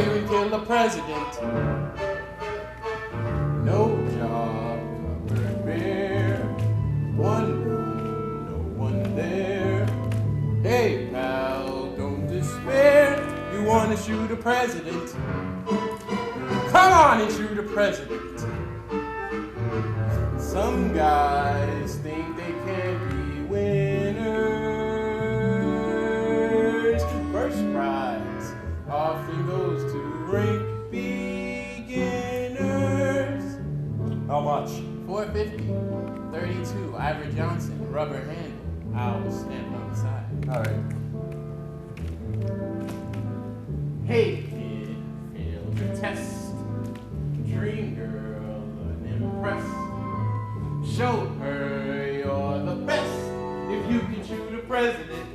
even kill the president. No job, covered bare. One room, no one there. Hey pal, don't despair. You wanna shoot a president? Come on and shoot a president. Some guys think they can be winners. First prize often goes to rank beginners. How much? $4.50. 32. Ivor Johnson. Rubber handle. I'll stand on the side. All right. Hey kid, failed your test. Dream girl, unimpressed. Show her you're the best. If you can shoot a president,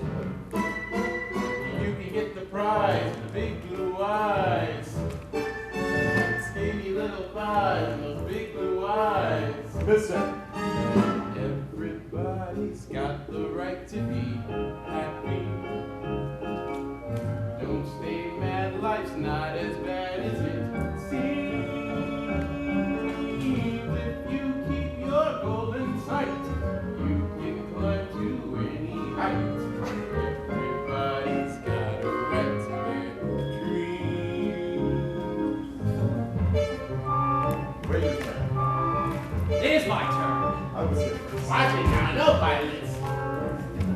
you can get the prize. The big blue eyes, skinny little thighs, and those big blue eyes. Listen. Everybody's got the right to be happy. Don't stay mad, life's not as bad as it seems. If you keep your goal in sight, you can climb to any height. Everybody's got a right to their dreams. Wait a minute. It is my turn. I was here first. Watch it now, no violence.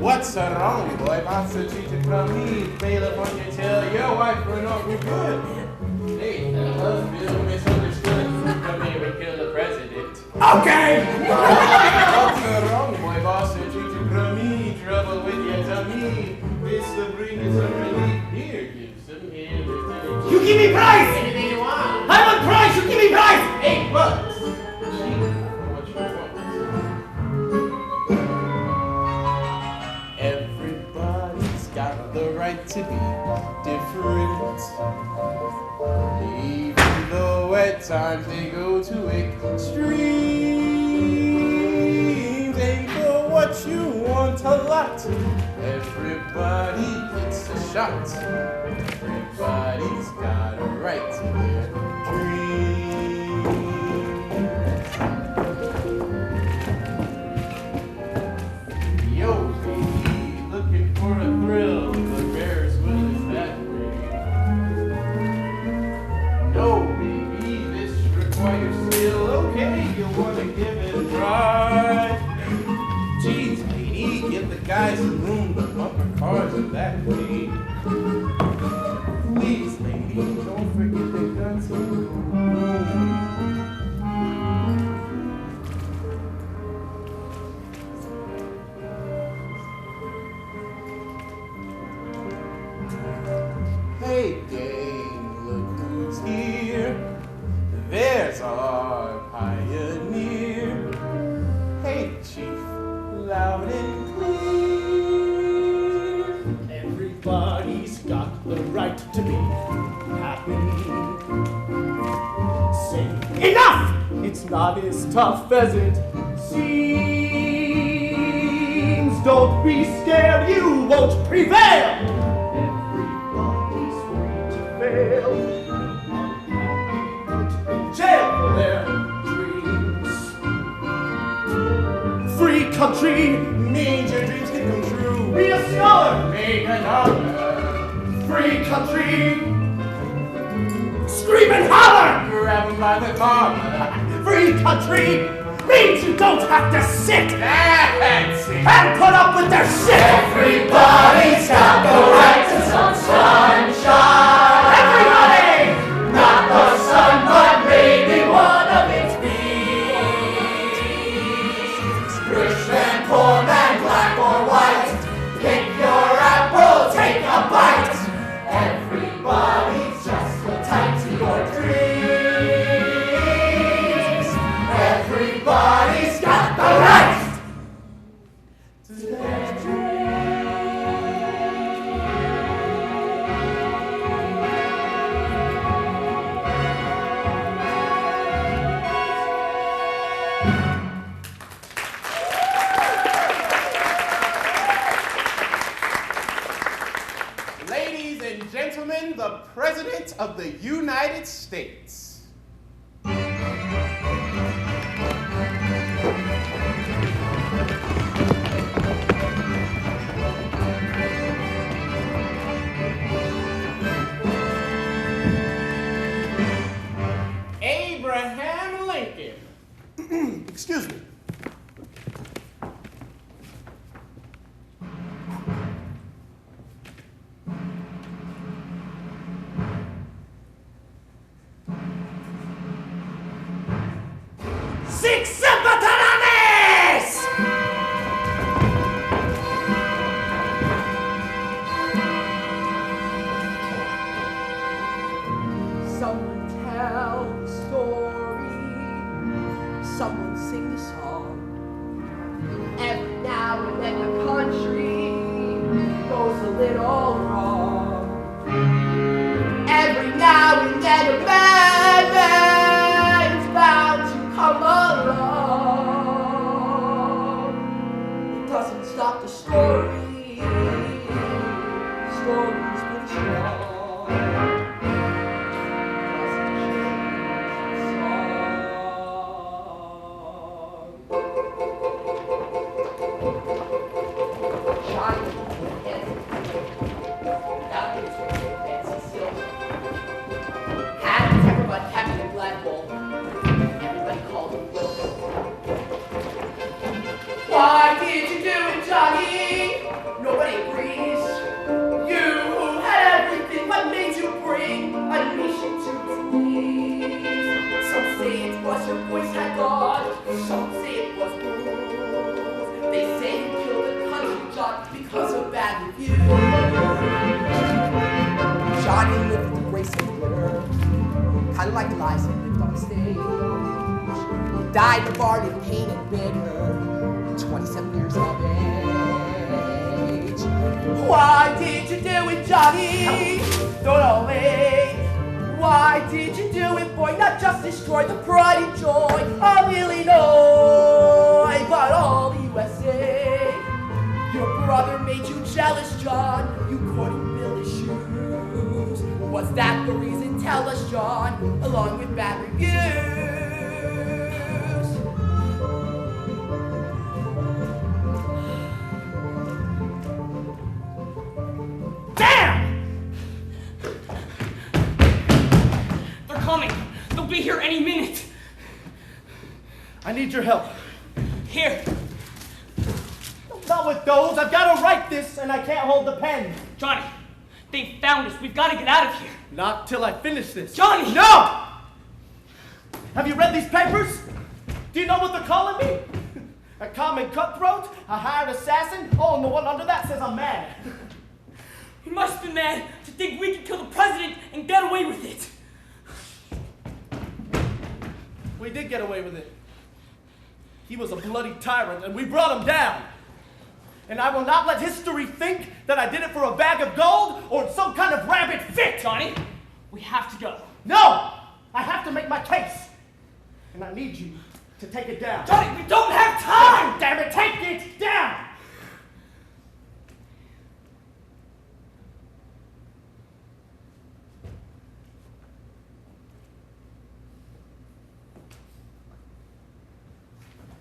What's wrong, boy? Boss a teacher from me. Bailiff on your tail, your wife run off you good. Hey, the husband misunderstood. Come here and kill the president. Okay! What's wrong, boy? Boss a teacher from me. Trouble with your tummy. This will bring you some relief. Here, give some here. You give me price! Anything you want. I want price! You give me price! $8. Cheap for what you want. Everybody's got the right to be different. Even though at times they go to extremes. Aim for what you want a lot. Everybody gets a shot. Everybody's got a right to their dreams. Yo, baby, looking for a thrill, but Ferris wheel is that way. No, baby, this requires skill. Okay, you wanna give it a try. Geez, lady, give the guys some room. The bumper cars are that way. Please, lady, don't forget they got some room. Hey gang, look who's here. There's our pioneer. Hey chief, loud and clear. Everybody's got the right to be happy. Say enough! It's not as tough as it seems. Don't be scared, you won't prevail. Everybody's free to fail. Put in jail for their dreams. Free country Means your dreams can come true. be a scholar. Make a dollar. Free country. Scream and holler. Grab 'em by the collar. Free country means you don't have to sit That's it. and put up with their shit. Everybody's got the right to some sunshine. Everybody! Not the sun, but maybe one of its beams. Rich man, poor man, black or white. Pick your apple, take a bite. Everybody's just so tight to your dreams. Everybody's got the right to their dreams. of the United States. Abraham Lincoln. Excuse me. Six Zapatalanes! Someone tell the story, someone sing the song. Every now and then the country goes a little wrong. Every now and then a madman's bound to come along. It doesn't stop the story. Story's pretty strong. Why did you do it, Johnny? Nobody agrees. You who had everything, what made you bring a nation to tears? Some say it was your voice had gone, some say it was rules. They say you killed the country, John, because of bad reviews. Johnny lived with grace and glitter, kind of like Eliza lived on stage. He died of art in pain and bitter. 27 years of age. Why did you do it, Johnny? Don't always. Why did you do it, boy? Not just destroy the pride and joy of Illinois, but all the USA. Your brother made you jealous, John. You couldn't build his shoes. Was that the reason? Tell us, John, along with bad reviews. They'll be here any minute. I need your help. Here. Not with those. I've got to write this, and I can't hold the pen. Johnny, they found us. We've got to get out of here. Not till I finish this. Johnny! No! Have you read these papers? Do you know what they're calling me? A common cutthroat? A hired assassin? Oh, and the one under that says I'm mad. You must be mad to think we can kill the president and get away with it. We did get away with it. He was a bloody tyrant, and we brought him down. And I will not let history think that I did it for a bag of gold or some kind of rabbit fit. Johnny, we have to go. No! I have to make my case. And I need you to take it down. Johnny, we don't have time! Damn it, take it down!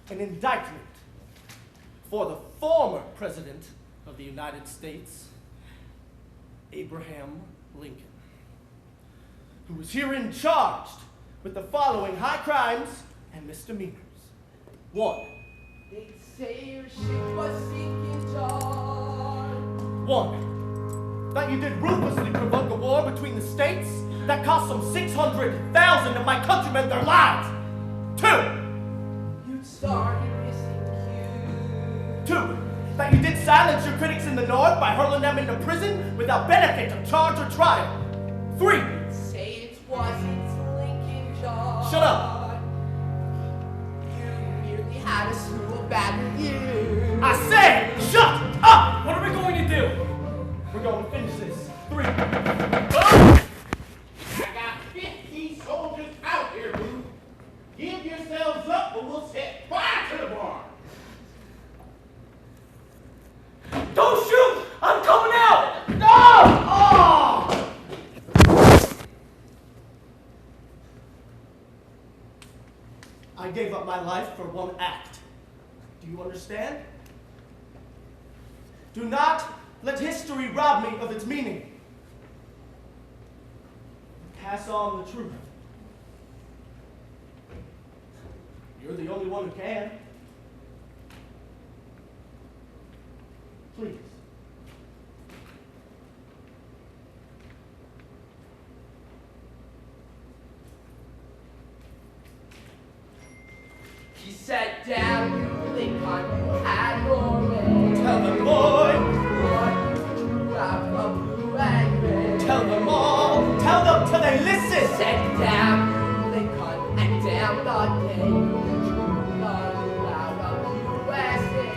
An indictment for the former President of the United States, Abraham Lincoln, who was herein charged with the following high crimes and misdemeanors. 1. They say your ship was sinking, John. 1. That you did ruthlessly provoke a war between the states that cost some 600,000 of my countrymen their lives. 2. Started missing cues. 2. That you did silence your critics in the North by hurling them into prison without benefit of charge or trial. 3. Say it wasn't Lincoln, John. Shut up. You merely had a slew of bad reviews. I said, shut up! What are we going to do? We're going to finish this. 3. I got 50 soldiers out here, Boo. Give yourselves up or we'll set fire to the barn. Don't shoot! I'm coming out! No! Oh! I gave up my life for one act. Do you understand? Do not let history rob me of its meaning. Pass on the truth. You're the only one who can. Please. He sat down, you think you had your way. Tell them, boy. What you drew out of blue and red. Tell them all. Tell them till they listen. Sat down, you Lincoln, and down the day. You drew the out of USA.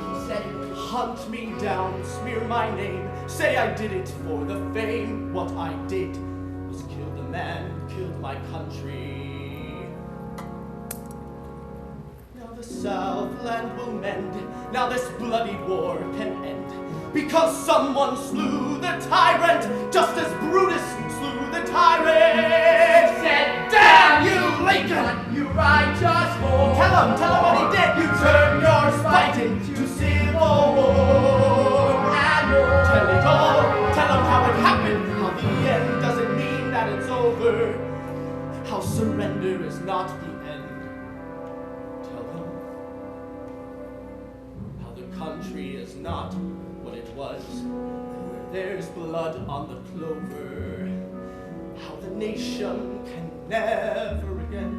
He said, Hunt me down, smear my name, say I did it for the fame. What I did was kill the man who killed my country. Now the Southland will mend, now this bloody war can end, because someone slew the tyrant, just as Brutus slew the tyrant. said, Damn you, Lincoln! you righteous boy. Tell him what he did. You turned your spite into civil war. Tell it all. Tell him how it happened. How the end doesn't mean that it's over. How surrender is not the end. Tell him how the country is not what it was. Where there's blood on the clover. How the nation can never again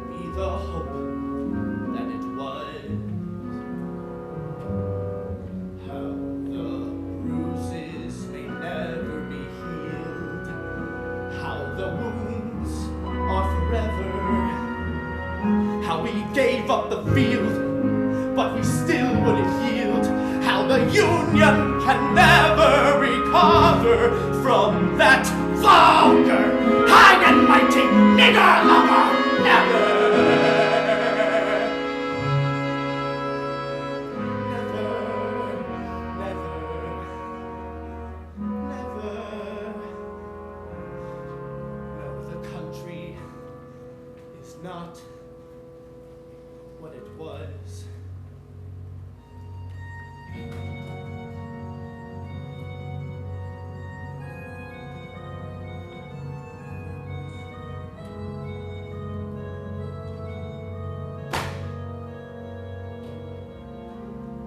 be the hope that it was. How the bruises may never be healed. How the wounds are forever. How we gave up the field, but we still wouldn't yield. How the Union can never recover from that vulgar, high and mighty nigger lover. Never. No, the country is not what it was.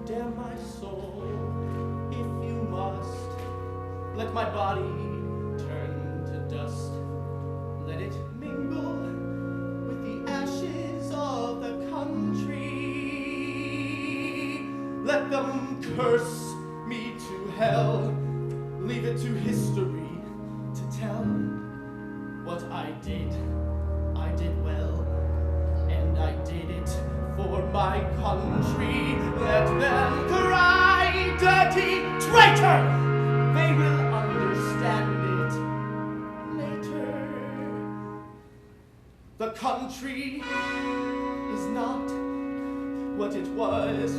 Damn my soul, if you must, let my body turn to dust. Let it mingle with the ashes of the country. Let them curse me to hell. Leave it to history to tell. What I did well, and I did it for my country. Let them cry, dirty traitor! They will understand it later. The country is not what it was.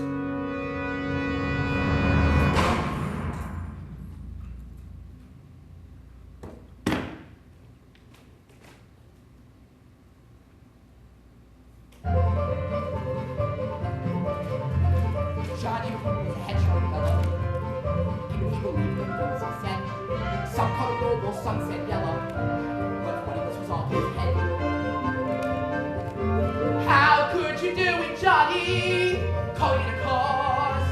Johnny was a hedgehog fellow. Even he believed in things he said. Some called it noble, some said yellow. But what he was off his head. How could you do it, Johnny? Calling it a cause.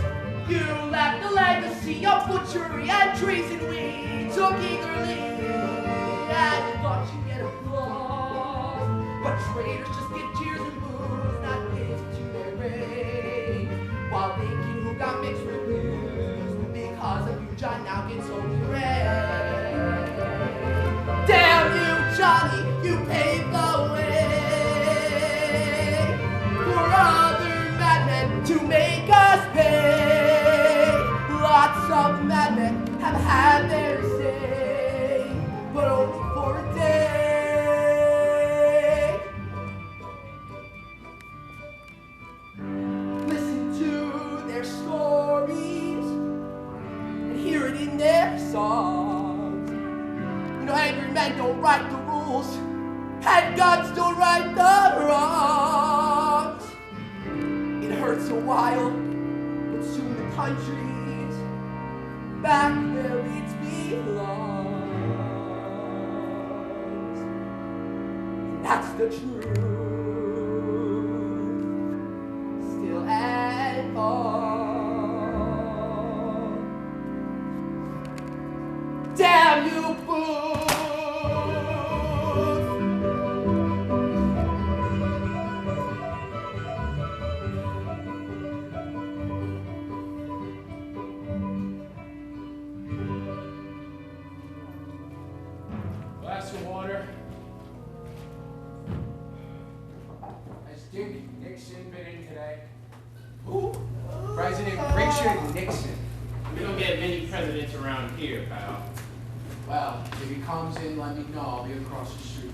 You left a legacy of butchery and treason we took eagerly. And you thought you'd get applause. But traitors just get cheers and boos, not gifts to their grave. While Lincoln, who got mixed reviews, because of you, John now gets only red. Damn you, Johnny, you paved the way for other madmen to make us pay. Lots of madmen have had their say, but only for a day. Songs. You know, angry men don't write the rules. and guns don't right the wrongs. It hurts a while, but soon the country's back where it belongs. And that's the truth, still and all. Damn you, Booth! Glass of water. Has Dick Nixon been in today? Who? President Richard Nixon. We don't get many presidents around here, pal. Well, if he comes in, let me know. I'll be across the street.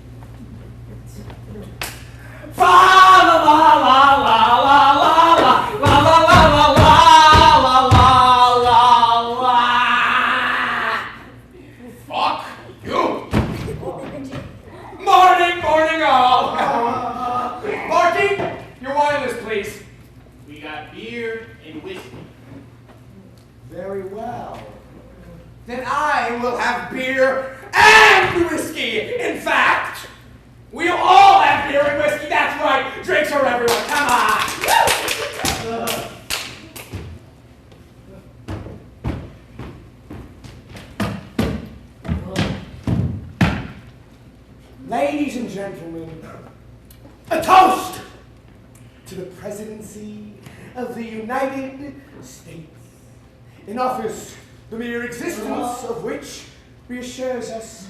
Fuck you! Morning all! Barky, your wireless, please. We got beer and whiskey. Very well. Then I will have beer and whiskey. In fact, we'll all have beer and whiskey. That's right. Drinks for everyone. Come on. Ladies and gentlemen, a toast to the presidency of the United States. An office, the mere existence of which reassures us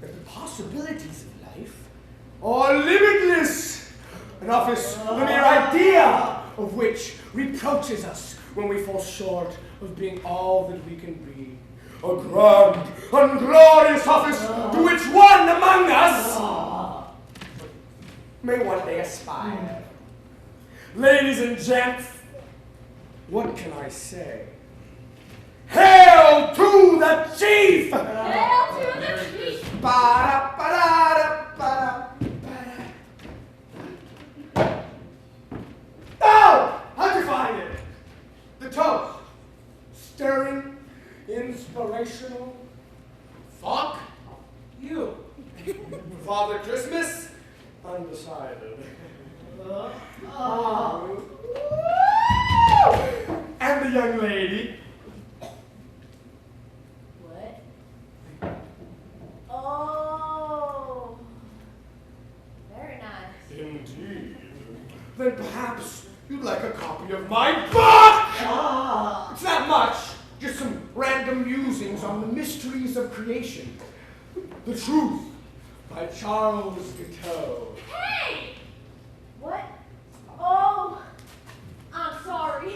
that the possibilities of life are limitless. An office, the mere idea of which reproaches us when we fall short of being all that we can be. A grand and glorious office to which one among us may one day aspire. Ladies and gents, what can I say? Hail to the chief! Hail to the chief! Oh! How'd you find it? The toast. Stirring, inspirational. Fuck you. Father Christmas? Undecided. And the young lady? What? Oh. Very nice. Indeed. Then perhaps you'd like a copy of my book! It's not much, just some random musings on the mysteries of creation. The Truth by Charles Guiteau. Hey! What? Oh, I'm sorry.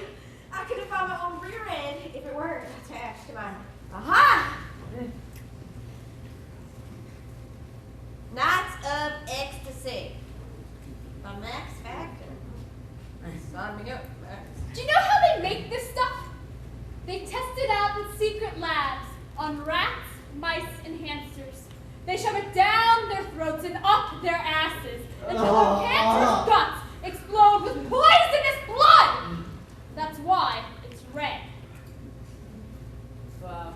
I could have found my own rear end if it weren't attached to mine. Aha! Nights of Ecstasy by Max Factor. Sign me up, Max. Do you know how they make this stuff? They test it out in secret labs on rats, mice, and hamsters. They shove it down their throats and up their asses until the cancerous guts explode with poisonous blood. That's why it's red. Wow.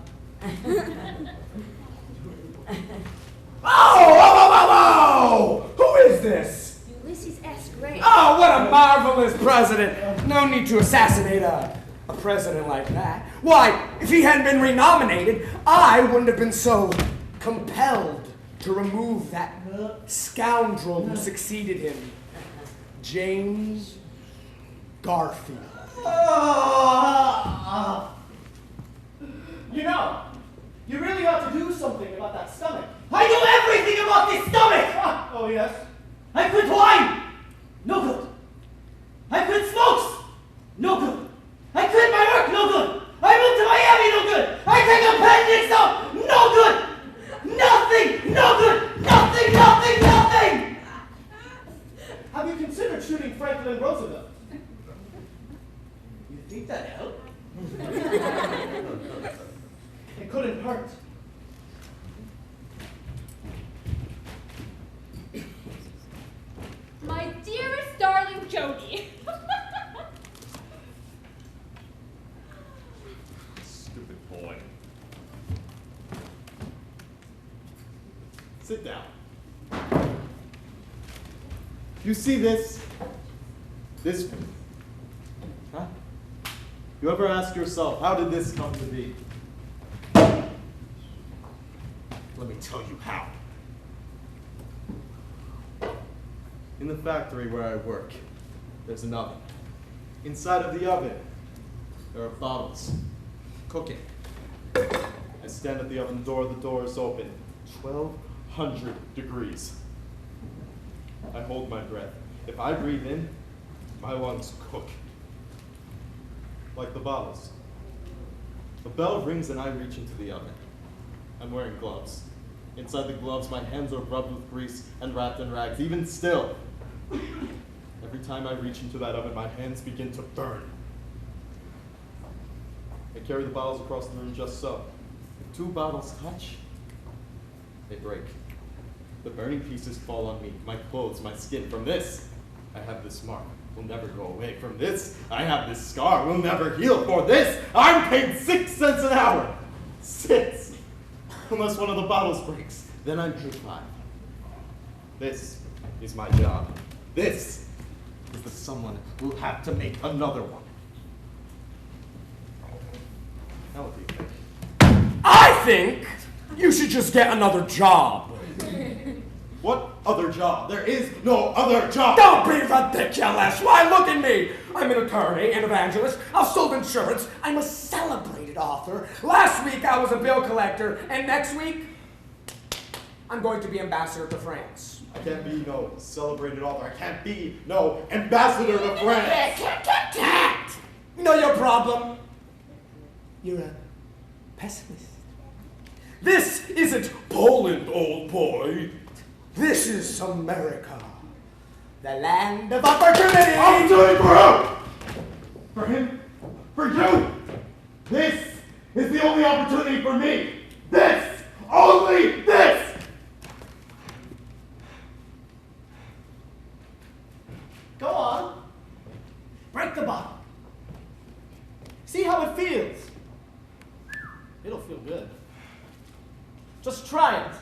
Oh! Who is this? Ulysses S. Grant. Oh, what a marvelous president! No need to assassinate a president like that. Why, if he hadn't been renominated, I wouldn't have been so compelled to remove that scoundrel who succeeded him, James Garfield. You know, you really ought to do something about that stomach. I know everything about this stomach! Oh, yes? I quit wine! No good. I quit smokes! No good. I quit my work! No good. I moved to Miami! No good. I take appendix off! No good. Nothing! No good! Nothing! Nothing! Nothing! Have you considered shooting Franklin Roosevelt? You think that helped? It couldn't hurt. Jody. Stupid boy. Sit down. You see this? This? Huh? You ever ask yourself, how did this come to be? Let me tell you how. In the factory where I work, there's an oven. Inside of the oven, there are bottles cooking. I stand at the oven door, the door is open. 1,200 degrees. I hold my breath. If I breathe in, my lungs cook. Like the bottles. The bell rings and I reach into the oven. I'm wearing gloves. Inside the gloves, my hands are rubbed with grease and wrapped in rags. Even still, every time I reach into that oven, my hands begin to burn. I carry the bottles across the room just so. If 2 bottles touch, they break. The burning pieces fall on me, my clothes, my skin. From this, I have this mark. Will never go away. From this, I have this scar. Will never heal. For this, I'm paid 6 cents an hour. 6. Unless one of the bottles breaks, then I'm paid 5. This is my job. This is the someone who'll have to make another one. Now what do you think? I think you should just get another job. What other job? There is no other job! Don't be ridiculous! Why, look at me! I'm an attorney, an evangelist, I've sold insurance, I'm a celebrated author. Last week I was a bill collector, and next week I'm going to be ambassador to France. I can't be no celebrated author. I can't be no ambassador to France. Can't! You know your problem? You're a pessimist. This isn't Poland, old boy. This is America, the land of opportunity. I'm doing for who? For him? For you? This is the only opportunity for me. This! Only this! Go on. Break the bottle. See how it feels. It'll feel good. Just try it.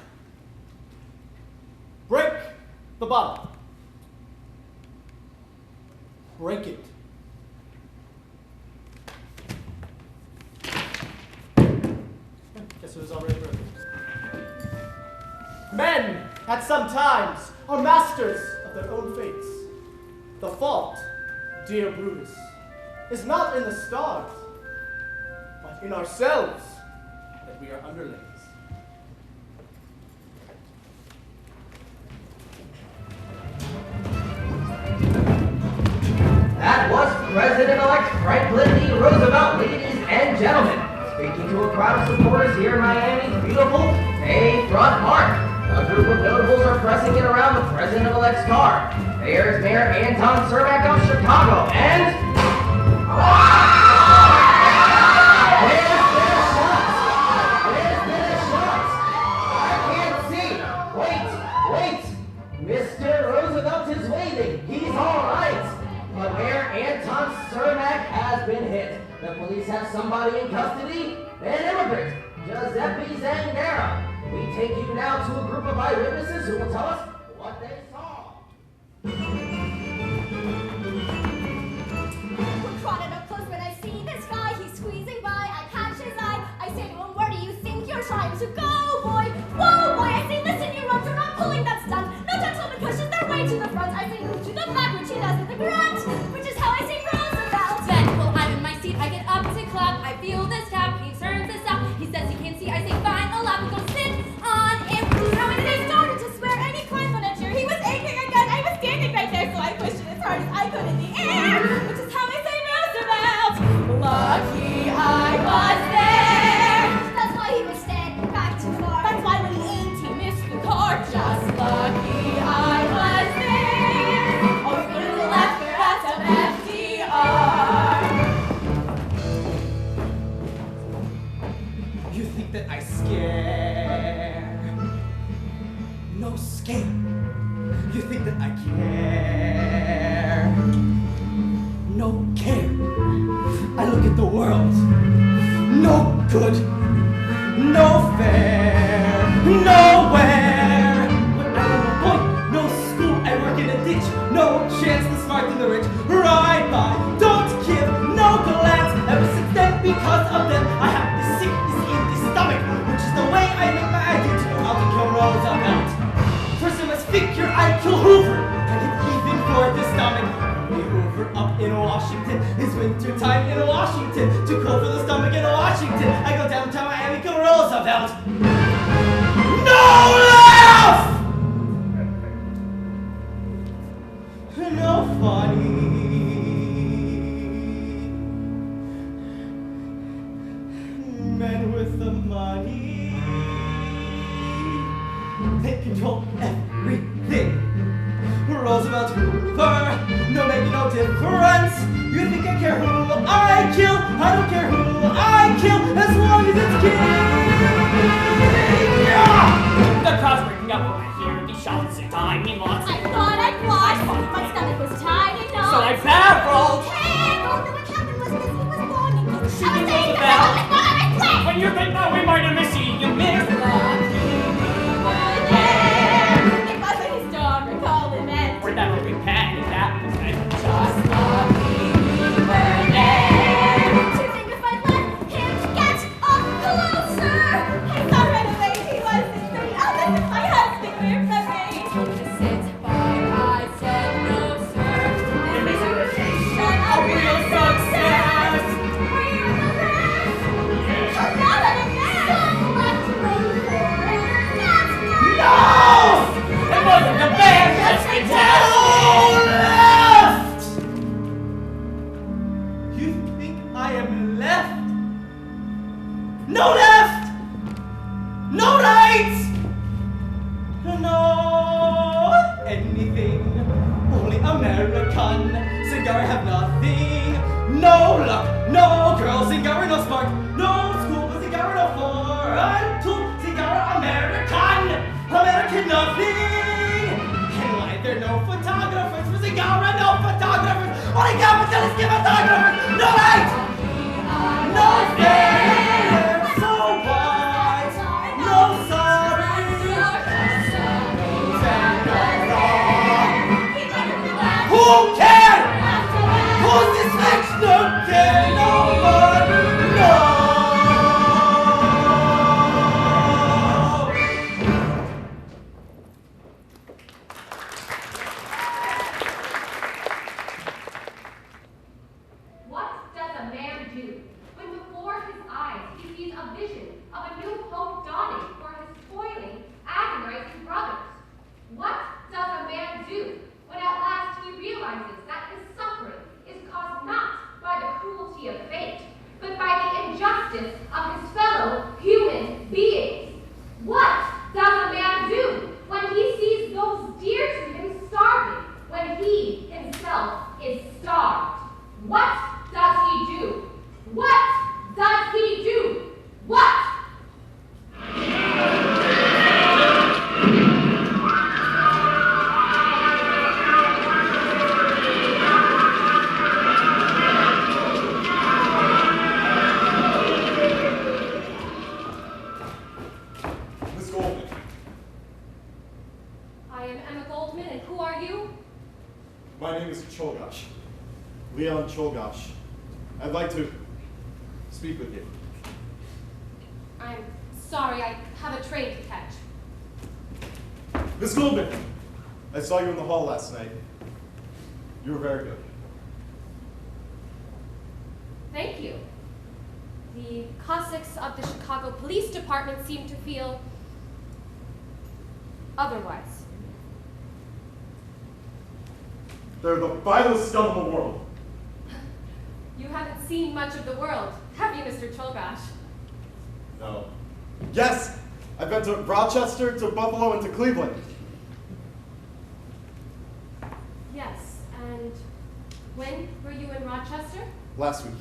Break the bottle. Break it. Guess it was already broken. Men, at some times, are masters of their own fates. The fault, dear Brutus, is not in the stars, but in ourselves, that we are underlings. That was President-elect Franklin D. Roosevelt, ladies and gentlemen, speaking to a crowd of supporters here in Miami's beautiful Bayfront Park. A group of notables are pressing in around the President-elect's car. There's Mayor Anton Cermak of Chicago, and... I can't see. Wait. Mr. Roosevelt is waving. He's all right. But Mayor Anton Cermak has been hit. The police have somebody in custody, an immigrant, Giuseppe Zangara. We take you now to a group of eyewitnesses who will tell us what they saw. We're crawling up close when I see this guy. He's squeezing by. I catch his eye. I say to him, where do you think you're trying to go, boy? Whoa, boy, I say, listen, you runs are not pulling that stunt. No gentleman pushes their way to the front. I say, move to the back, which he does with a grunt, which is how I say Roosevelt. Then, while I'm in my seat, I get up to clap. I feel this tap. He turns this up. He says he can't see. I say, fine, I'll laugh and go sit on him. Now, when they started to swear and he climbed on a chair, he was aiming a gun. I was standing right there, so I pushed it as hard as I could in the air, which is how I say Roosevelt. Lucky I was there. That's why he was standing back too far. That's why when he aimed, he missed the car. Just lucky I was there. Oh, we go to the left, that's of FDR. You think that I scare? No scare. You think that I care? with the world. No good, no fair, nowhere. When I'm a boy, no school, I work in a ditch. No chance, the smart and the rich ride by, don't give no glance. Ever since then, because of them, I have this sickness in the stomach, which is the way I make my idea to go out and kill Roosevelt. First I must figure I'd kill Hoover, and it's even for the stomach. We Hoover up in Washington, it's winter time in Washington. Too cold for the stomach in Washington. I go downtown Miami, kill Roosevelt. No laugh! No funny. Men with the money, they control everything. Roosevelt, Hoover, no making no difference. You think I care who I kill? I don't care who I kill, as long as it's king. The crowd's breaking up when I hear the shots and tiny lots. I thought I'd flush. My stomach was tied and So I babbled. Hey, oh, no, what happened was this. He was longing. I was She saying didn't to bell. myself, I thought I'd quit. When you think that we might have missed you missed the It wasn't his dog or calling it. We're never repenting that was nice. Just lucky we were there. To think if I'd let him get up closer. I saw right away he wasn't the eldest of my husband. We're from me. To sit by, I said no, sir. This is a vacation of real success. We're the best. I'm not a man. Some left to wait for it. That's No! It wasn't the band that's fantastic! Left! You think I am left? No left! No right! No anything. Only American. Cigar have nothing. No luck, no girl, cigar no spark. No school, but cigar no foreign tool. Cigar American. American nothing. And why there no photographers for cigar? No photographers. Only capitalists give photographers. No right. No fair. So what? No sorry. Who cares? Who's this next? No care. Nobody. No. What does a man do when before his eyes he sees a vision of a new hope dawning for his toiling, agonizing brothers? What does a man do when at last he realizes that his suffering is caused not by the cruelty of fate, but by the injustice of his fellow human beings? What does a man do when he sees those dear to him starving, when he himself is starved? What does he do? What does he do? What? Miss Goldman, I am Emma Goldman, and who are you? my name is Cholgosh. Leon Cholgosh. I'd like to speak with you. I'm sorry, I have a train to catch. Miss Goldman, I saw you in the hall last night. You were very good. Thank you. The Cossacks of the Chicago Police Department seem to feel otherwise. They're the vilest scum of the world. You haven't seen much of the world, have you, Mr. Cholgosh? No. Yes! I've been to Rochester, to Buffalo, and to Cleveland. Yes, and when were you in Rochester? Last week.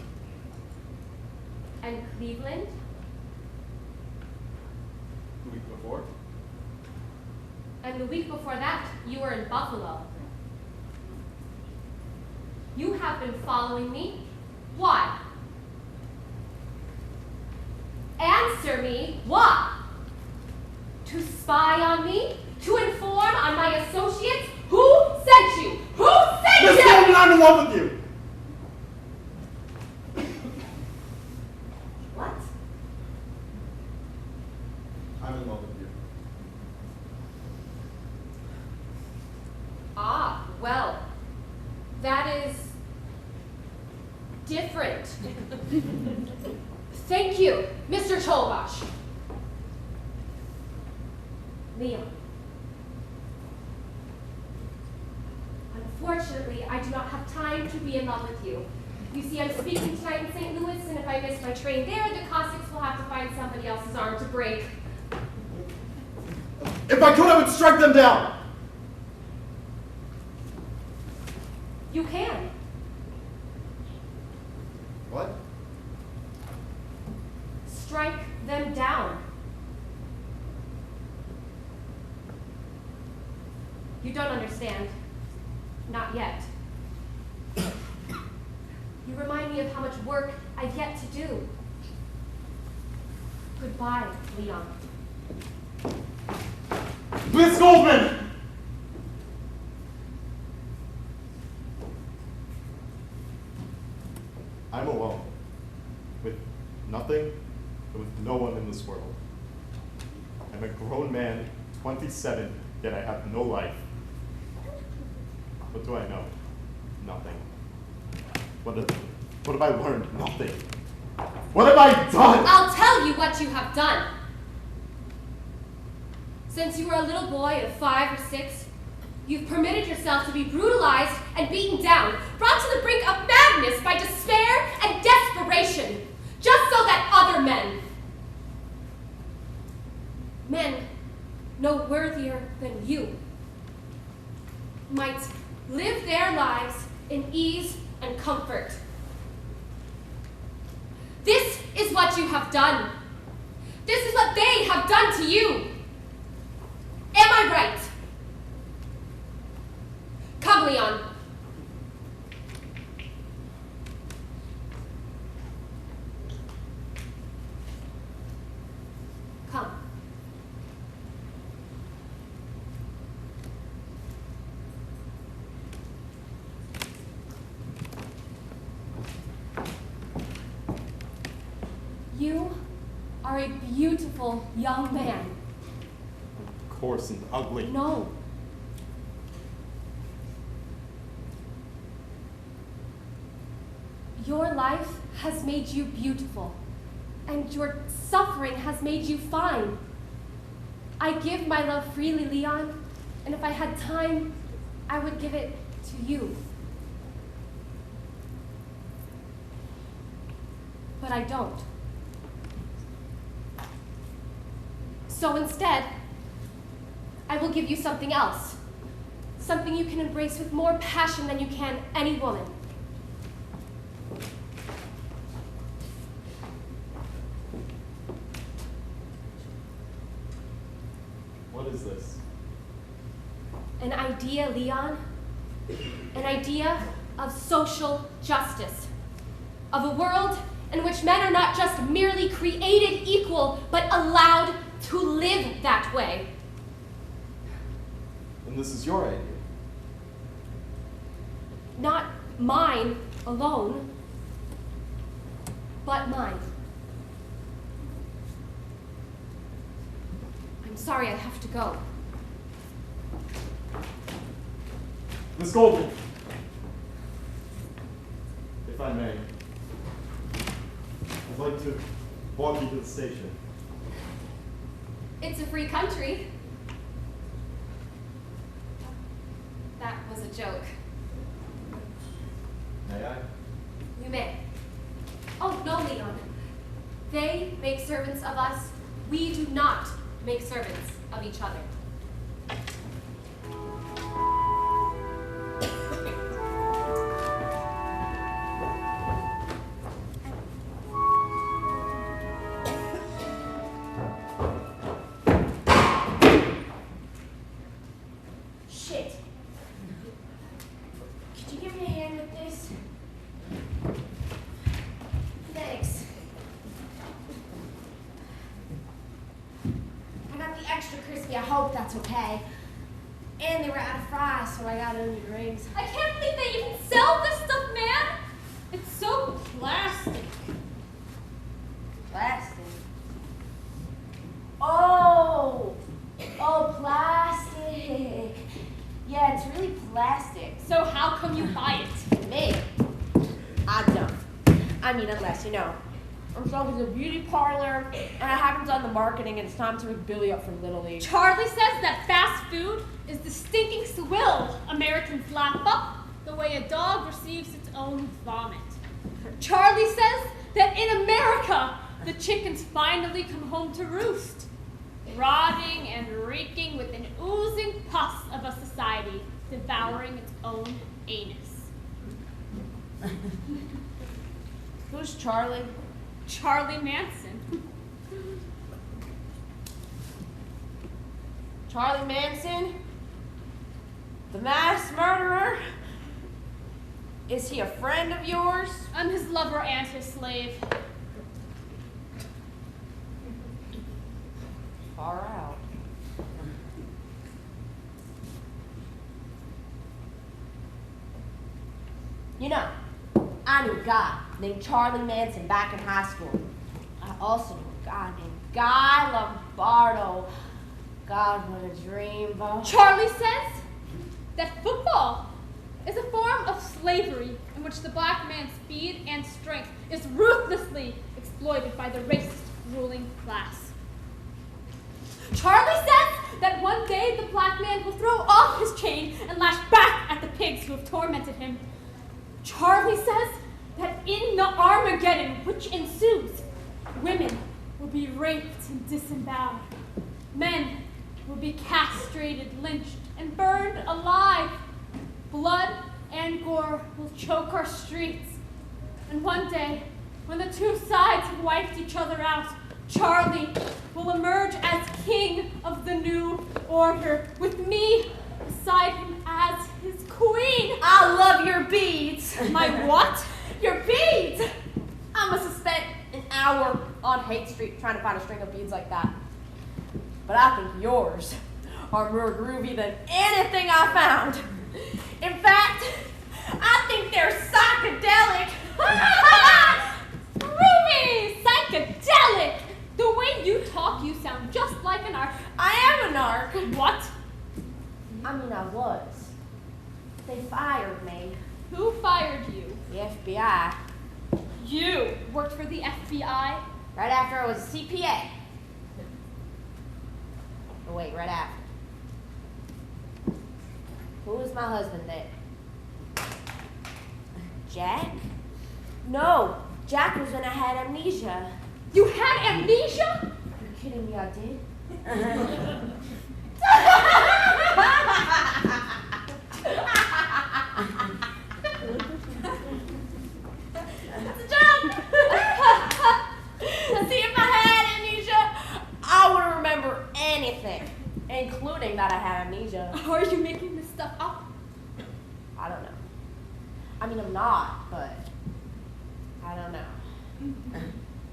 And Cleveland? The week before. And the week before that, you were in Buffalo. You have been following me. Why? Answer me. What? To spy on me? To inform on my associates? Who sent you? Who sent Miss you? Goldman, I'm in love with you! What? I'm in love with you. Ah, well, that is different. Thank you, Mr. Cholbash. Leon. Unfortunately, I do not have time to be in love with you. You see, I'm speaking tonight in St. Louis, and if I miss my train there, the Cossacks will have to find somebody else's arm to break. If I could, I would strike them down! You can. What? Strike them down. You don't understand. Not yet. You remind me of how much work I've yet to do. Goodbye, Leon. Miss Goldman! I'm alone. With nothing and with no one in this world. I'm a grown man, 27, yet I have no life. What do I know? Nothing. What have I learned? Nothing. What have I done? I'll tell you what you have done. Since you were a little boy of 5 or 6, you've permitted yourself to be brutalized and beaten down, brought to the brink of madness by despair and desperation, just so that other men no worthier than you, might live their lives in ease and comfort. This is what you have done. This is what they have done to you. Am I right? Come, Leon. Come. You are a beautiful young man. Coarse and ugly. No. Your life has made you beautiful, and your suffering has made you fine. I give my love freely, Leon, and if I had time, I would give it to you. But I don't. So instead, I will give you something else. Something you can embrace with more passion than you can any woman. What is this? An idea, Leon. An idea of social justice. Of a world in which men are not just merely created equal, but allowed to live that way. And this is your idea. Not mine alone, but mine. I'm sorry, I have to go. Miss Goldman, if I may, I'd like to walk you to the station. It's a free country. That was a joke. May I? You may. Oh, no, Leon. They make servants of us. We do not make servants of each other. Shit. Could you give me a hand with this? Thanks. hope that's okay. And they were out of fries, so I got onion rings. I can't believe they even sell this stuff, man. It's so plastic. Plastic? Oh, plastic. Yeah, it's really plastic. So how come you buy it? Me? I don't. I mean, unless, you know, I'm talking to a beauty parlor, and I haven't done the marketing, and it's time to rig Billy up for Little League. Charlie says that fast food is the stinking swill Americans lap up the way a dog receives its own vomit. Charlie says that in America, the chickens finally come home to roost, rotting and reeking with an oozing pus of a society devouring its own anus. Who's Charlie? Charlie Manson. Charlie Manson? The mass murderer? Is he a friend of yours? I'm his lover and his slave. Far out. You know, I knew a guy named Charlie Manson back in high school. I also knew a guy named Guy Lombardo. God, what a dreamboat. Charlie says that football is a form of slavery in which the black man's speed and strength is ruthlessly exploited by the racist ruling class. Charlie says that one day the black man will throw off his chain and lash back at the pigs who have tormented him. Charlie says that in the Armageddon which ensues, women will be raped and disemboweled. Men will be castrated, lynched, and burned alive. Blood and gore will choke our streets. And one day, when the two sides have wiped each other out, Charlie will emerge as king of the new order, with me beside him as his queen. I love your beads. My what? Your beads! I must have spent an hour on Haight Street trying to find a string of beads like that. But I think yours are more groovy than anything I found. In fact, I think they're psychedelic. Groovy! Psychedelic! The way you talk, you sound just like an narc. I am a narc. What? I mean, I was. They fired me. Who fired you? The FBI. You worked for the FBI? Right after I was a CPA. Oh, wait, right after. Who was my husband then? Jack? No, Jack was when I had amnesia. You had amnesia? You're kidding me, I did. That's a joke! See, if I had amnesia, I wouldn't remember anything, including that I had amnesia. Are you making this stuff up? I don't know. I mean, I'm not, but I don't know.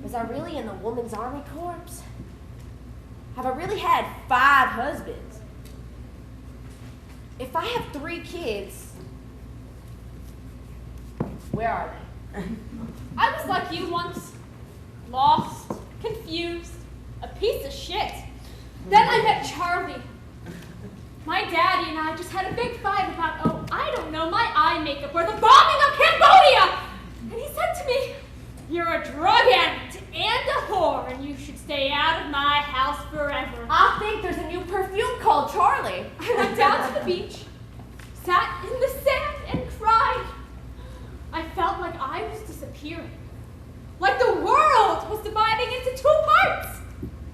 Was I really in the Women's Army Corps? Have I really had 5 husbands? If I have 3 kids, where are they? I was like you once. Lost, confused, a piece of shit. Then I met Charlie. My daddy and I just had a big fight about, oh, I don't know, my eye makeup or the bombing of Cambodia. And he said to me, you're a drug addict and a whore, and you should stay out of my house forever. I think there's a new perfume called Charlie. I went down to the beach, sat in the sand, and cried. I felt like I was disappearing. Like the world was dividing into 2 parts.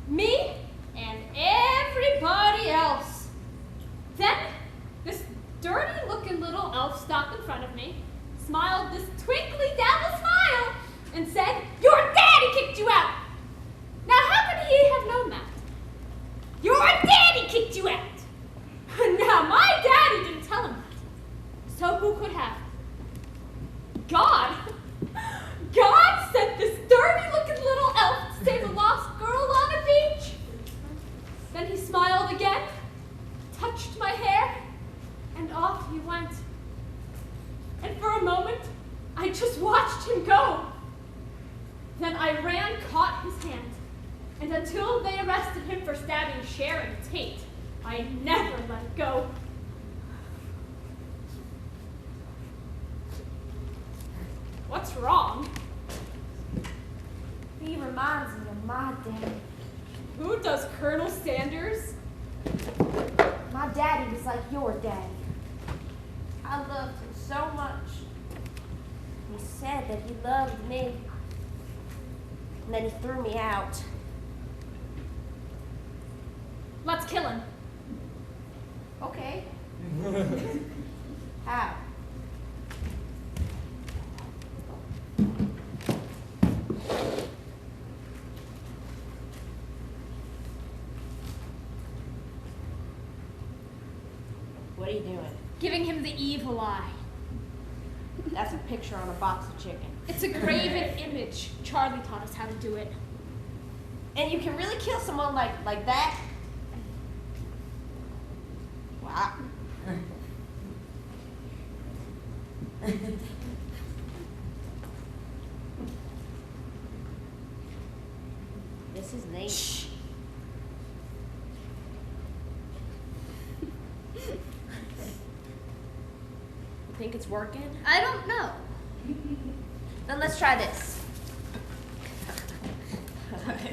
Me and everybody else. Then, this dirty-looking little elf stopped in front of me, smiled this twinkly devil smile, and said, your daddy kicked you out. Now, how could he have known that? Your daddy kicked you out. Now, my daddy didn't tell him that. So who could have? God. God sent this dirty-looking little elf to save a lost girl on a beach. Then he smiled again pushed my hair, and off he went. And for a moment, I just watched him go. Then I ran, caught his hand, and until they arrested him for stabbing Sharon Tate, I never let go. What's wrong? He reminds me of my dad. Who does Colonel Sanders? My daddy was like your daddy. I loved him so much. He said that he loved me. And then he threw me out. Let's kill him. Okay. How? What are you doing? Giving him the evil eye. That's a picture on a box of chicken. It's a graven image. Charlie taught us how to do it. And you can really kill someone like that? Wow. This is neat. Shh. You think it's working? I don't know. Then let's try this. Wait,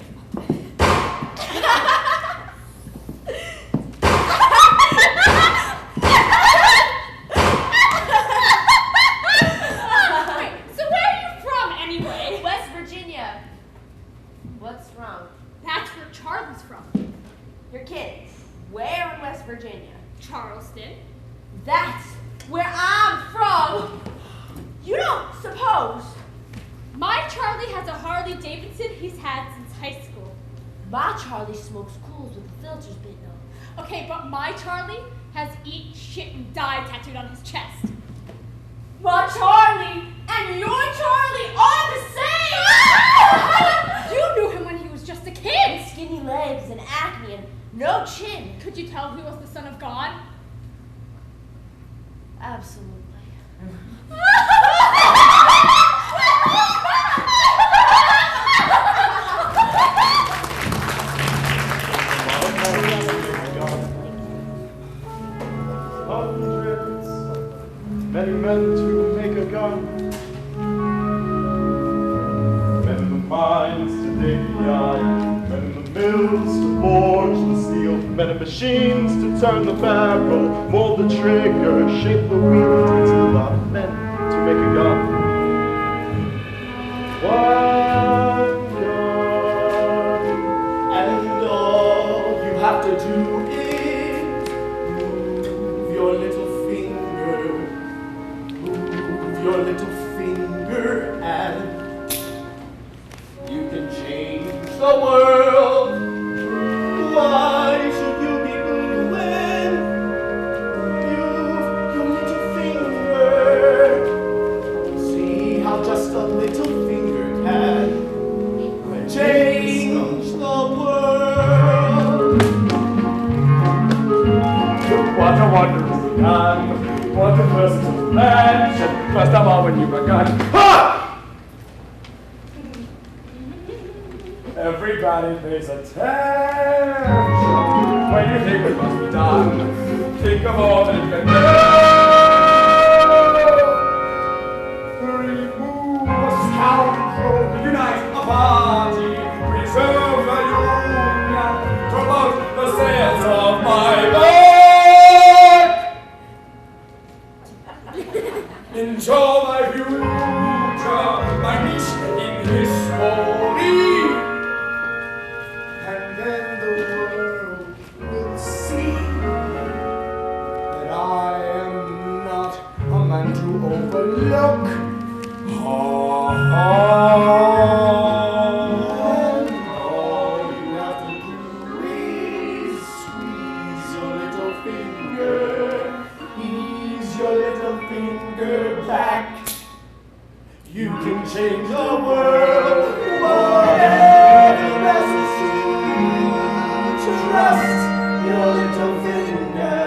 so where are you from anyway? West Virginia. What's wrong? That's where Charlie's from. You're kidding. Where in West Virginia? Charleston. That's where I'm from. You don't suppose My Charlie has a Harley Davidson he's had since high school. my Charlie smokes cools with the filters bitten off. Okay, but my Charlie has eat, shit, and die tattooed on his chest. My Charlie and your Charlie are the same! You knew him when he was just a kid. Skinny legs and acne and no chin. Could you tell he was the son of God? Absolutely. Hundreds, many men to make a gun. Men in the mines to dig the iron, men in the mills to forge the steel, men in machines to turn the barrel, mold the trigger, shape the wheel. It takes a lot of men to make a gun. One gun, and all you have to do is move your little finger, move your little finger, and you can change the world. Why should you be blue when you've your little finger? See how just a little finger can change the world. What a wondrous gun, what a versatile mansion, first of all when you begun. Ha! Everybody pays attention when you think what must be done. Think of all that you can do. Remove a scoundrel, unite a party, preserve the union, promote the sales of my book. Enjoy my future, my niche in history. And then the world will see that I am not a man to overlook. And all you have to do is squeeze your little finger, ease your little finger back. You can change the world, whatever else is true. Trust your little finger.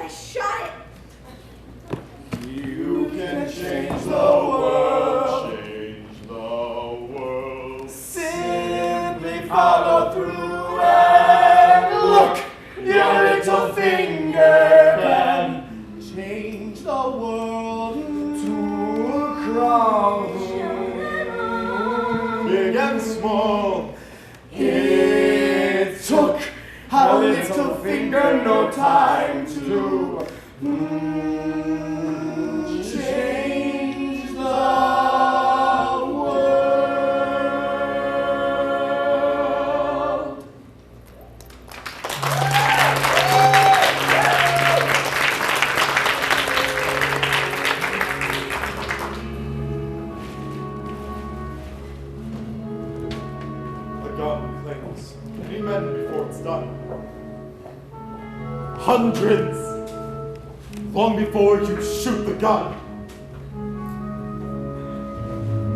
I shot it. You can change the world. Change the world. Simply follow through and look. Your little finger can change the world to a crown. Big and small. It took a little finger no time to change the world. The gun claims many men before it's done. Hundreds! Long before you shoot the gun.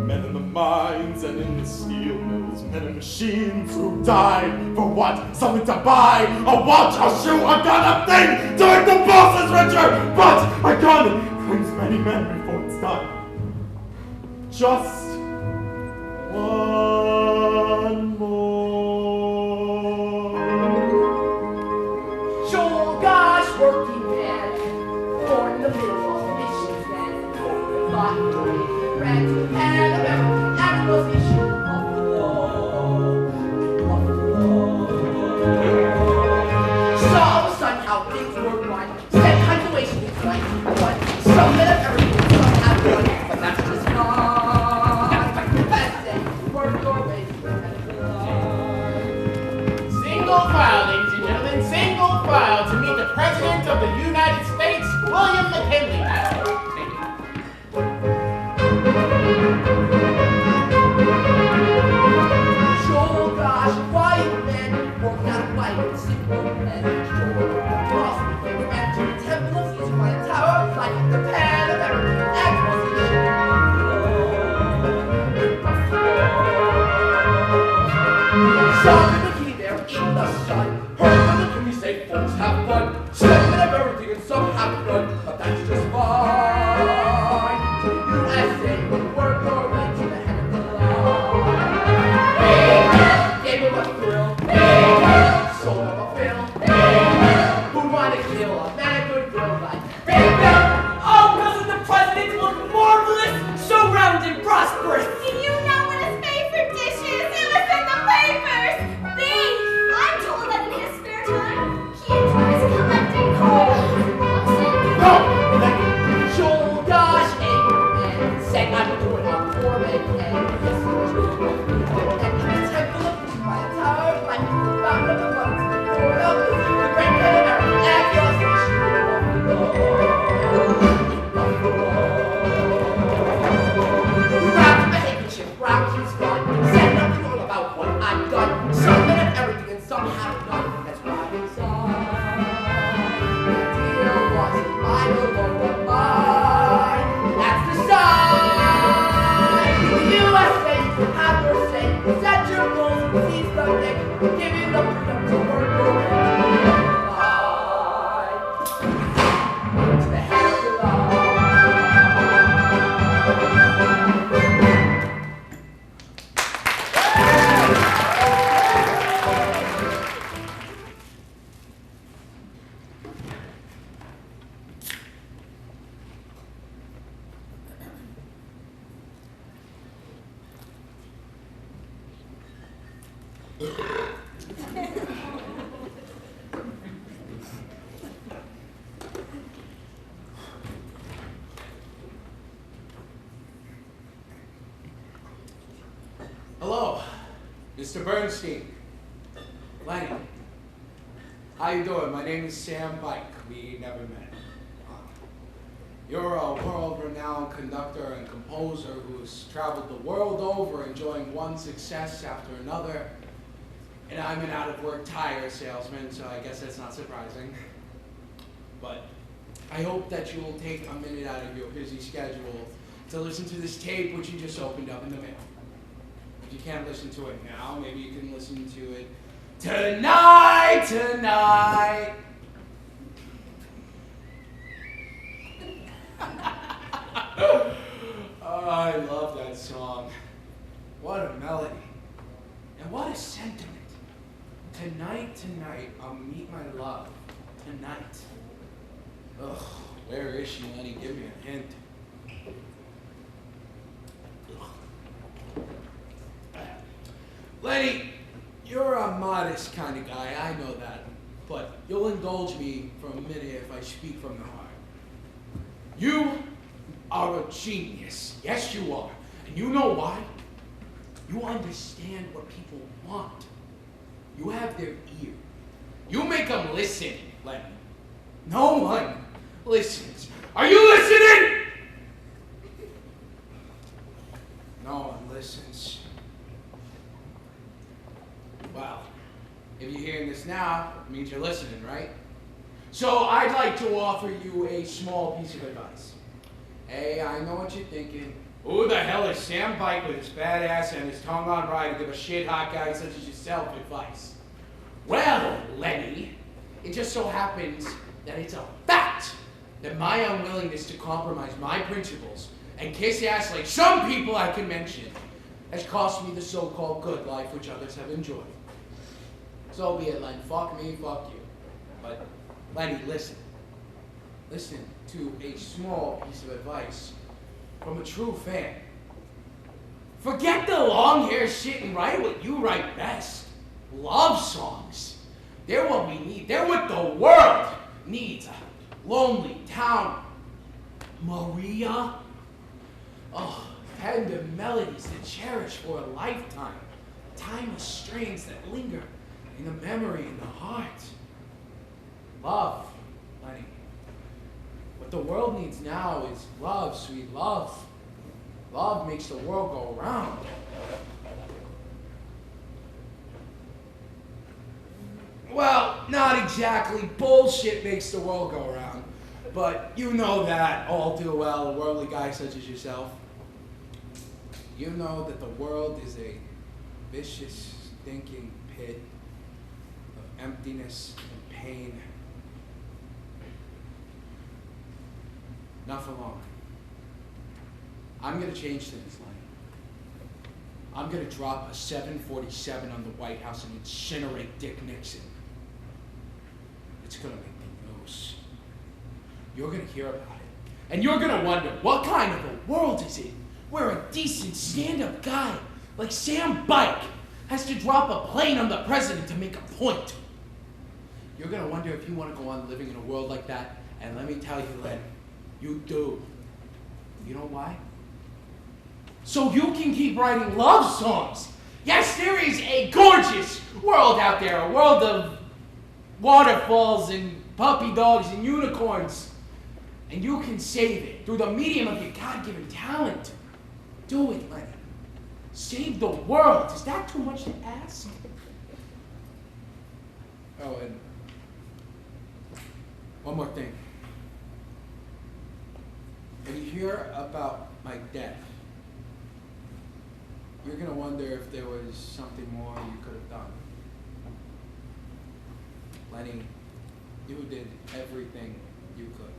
Men in the mines and in the steel mills, men in machines who died for what? Something to buy, a watch, a shoe, a gun, a thing to make the bosses richer! But a gun claims many men before it's done. Just one more. Joel, gosh, working man, born in the middle of Michigan, thought he ran to Alabama, and was issue of the law. Saw all of a sudden how things were run, said continuation is right, but some men have everything, some have none, but that's just fine. Best day, work your way to the head of the line. Single file, ladies and gentlemen, single file to meet the President of the United States, William McKinley. Thank you. Joel, gosh, quiet man, walked out of white and simple and Joel crossed the river and to the temple of Caesar by a tower like the pan of everything and was the Saw the bikini there in the sun, heard the bikini say folks have fun, said that of everything and some have none, but that's just fine. USA will work your way to the head of the line. Gave him a thrill, sold him a fill. Who wanna kill a man a good girl like Big Bill? Oh, doesn't the president look marvelous? So round and prosperous. Do you know what his favorite dish is? It was in the papers. Beef. I'm told that in his spare time, he enjoys collecting coins. No! Joel, gosh, angry man, said I'm doing a poor man and this was and in the temple of Caesar by a tower like the fountain of the buttons, poured up the great pen of America, and yours the issue of the law. Wrapped in a handkerchief round his gun, said nothing all about what I've done. Some men have everything and some have none. That's why he's on. The deal wasn't mine alone, but mine. That's the sign. The USA have your say. Set your goals, seize the day. Give you the freedom to work your way to the head of the line. Hello, Mr. Bernstein. Lenny. How you doing? My name is Sam Pike. We never met. You're a world-renowned conductor and composer who's traveled the world over enjoying one success after another. And I'm an out-of-work tire salesman, so I guess that's not surprising. But I hope that you will take a minute out of your busy schedule to listen to this tape which you just opened up in the mail. If you can't listen to it now, maybe you can listen to it tonight. What a melody. And what a sentiment. Tonight, I'll meet my love. Tonight. Ugh, where is she, Lenny? Give me a hint. Ugh. Lenny, you're a modest kind of guy, I know that. But you'll indulge me for a minute if I speak from the heart. You are a genius. Yes, you are. And you know why? You understand what people want. You have their ear. You make them listen, Lenny. No one listens. Are you listening? No one listens. Well, if you're hearing this now, it means you're listening, right? So I'd like to offer you a small piece of advice. Hey, I know what you're thinking. Who the hell is Sam Bike with his bad ass and his tongue on ride to give a shit hot guy such as yourself advice? Well, Lenny, it just so happens that it's a fact that my unwillingness to compromise my principles and kiss ass like some people I can mention has cost me the so-called good life which others have enjoyed. So be it, Len. Fuck me, fuck you. But, Lenny, listen. Listen to a small piece of advice from a true fan. Forget the long hair shit and write what you write best. Love songs. They're what we need. They're what the world needs. A lonely town. Maria. Oh, tender melodies to cherish for a lifetime. Timeless strains that linger in the memory and the heart. Love, Lenny. What the world needs now is love, sweet love. Love makes the world go round. Well, not exactly. Bullshit makes the world go round. But you know that all too well, a worldly guy such as yourself. You know that the world is a vicious, stinking pit of emptiness and pain. Not for long. I'm going to change things, Lenny. I'm going to drop a 747 on the White House and incinerate Dick Nixon. It's going to make the news. You're going to hear about it. And you're going to wonder, what kind of a world is it where a decent stand-up guy like Sam Bike has to drop a plane on the president to make a point? You're going to wonder if you want to go on living in a world like that. And let me tell you, Len, you do. You know why? So you can keep writing love songs. Yes, there is a gorgeous world out there, a world of waterfalls and puppy dogs and unicorns. And you can save it through the medium of your God-given talent. Do it, Lenny. Save the world. Is that too much to ask? Oh, and one more thing. When you hear about my death, you're going to wonder if there was something more you could have done. Lenny, you did everything you could.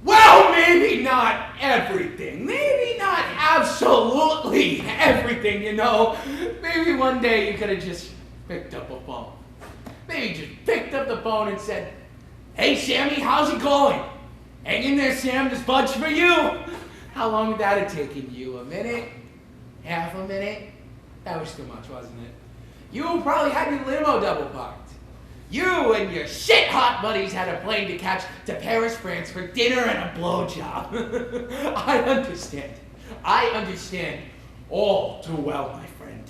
Well, maybe not everything. Maybe not absolutely everything, you know. Maybe one day you could have just picked up a phone. Maybe just picked up the phone and said, "Hey, Sammy, how's it going? Hang in there, Sam, this bunch for you." How long would that have taken you? A minute? Half a minute? That was too much, wasn't it? You probably had your limo double parked. You and your shit-hot buddies had a plane to catch to Paris, France for dinner and a blowjob. I understand. I understand all too well, my friend.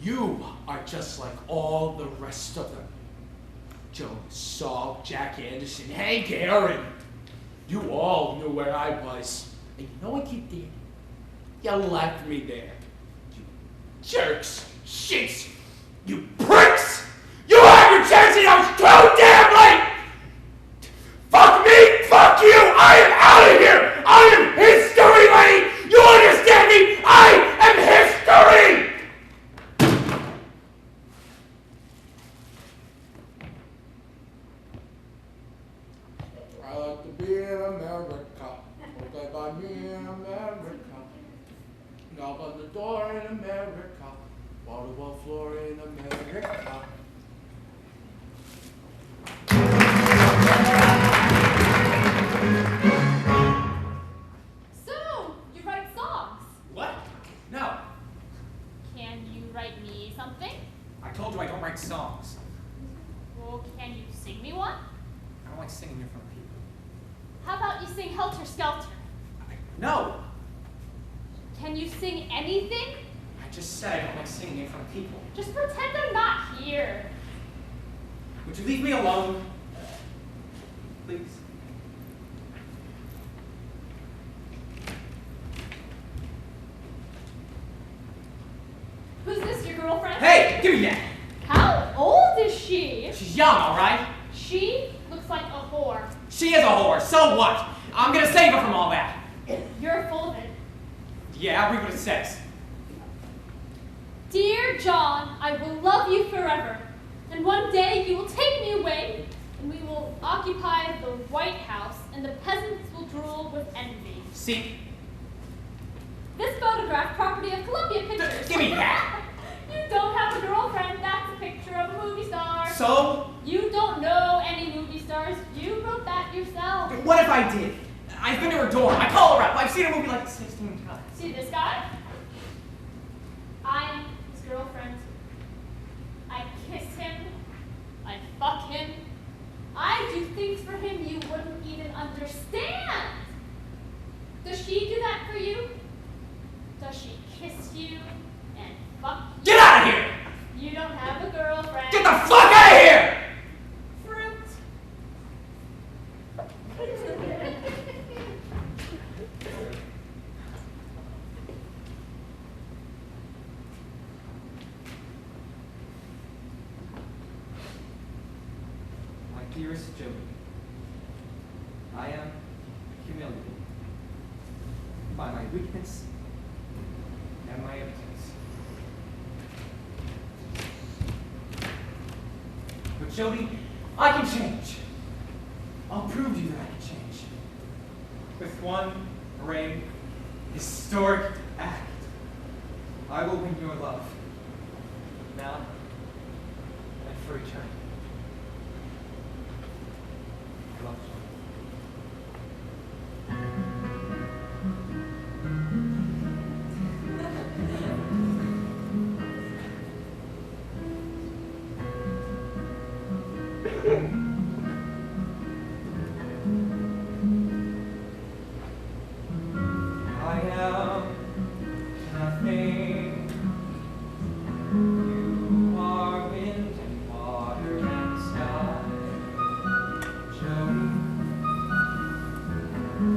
You are just like all the rest of them. Joe Saul, Jack Anderson, Hank Aaron. You all knew where I was. And you know what you did? You left me there. You jerks, shits, you pricks! You had your chance and I was too damn late! Fuck me, fuck you, I am out of here! I am history, Lenny! You understand me? I am history! in America. Knock on the door in America. Wall-to-wall floor in America. So, you write songs. What? No. Can you write me something? I told you I don't write songs. Well, can you sing me one? I don't like singing in front of people. How about you sing Helter Skelter? No! Can you sing anything? I just said I don't like singing in front of people. Just pretend I'm not here. Would you leave me alone? Please? Who's this, your girlfriend? Hey, give me that! How old is she? She's young, all right? She looks like a whore. She is a whore, so what? I'm gonna save her from all that. You're full of it. Yeah, I'll read what it says. Dear John, I will love you forever. And one day you will take me away, and we will occupy the White House, and the peasants will drool with envy. See? This photograph, property of Columbia Pictures. Give me that! You don't have a girlfriend. That's a picture of a movie star. So? You don't know any movie stars. You wrote that yourself. What if I did? I've been to her dorm. I call her up. I've seen a movie like 16 times. See this guy? I'm his girlfriend. I kiss him. I fuck him. I do things for him you wouldn't even understand. Does she do that for you? Does she kiss you and fuck you? Get out of here! You don't have a girlfriend. Get the fuck out of here! Fruit. My dearest Jody, I am humiliated by my weakness and my impotence. But Jody, I can change. I'll prove to you that I can change. With one brave, historic act, I will win your love. Now and for eternity. I love you. I am nothing. You are wind and water and sky. Jody,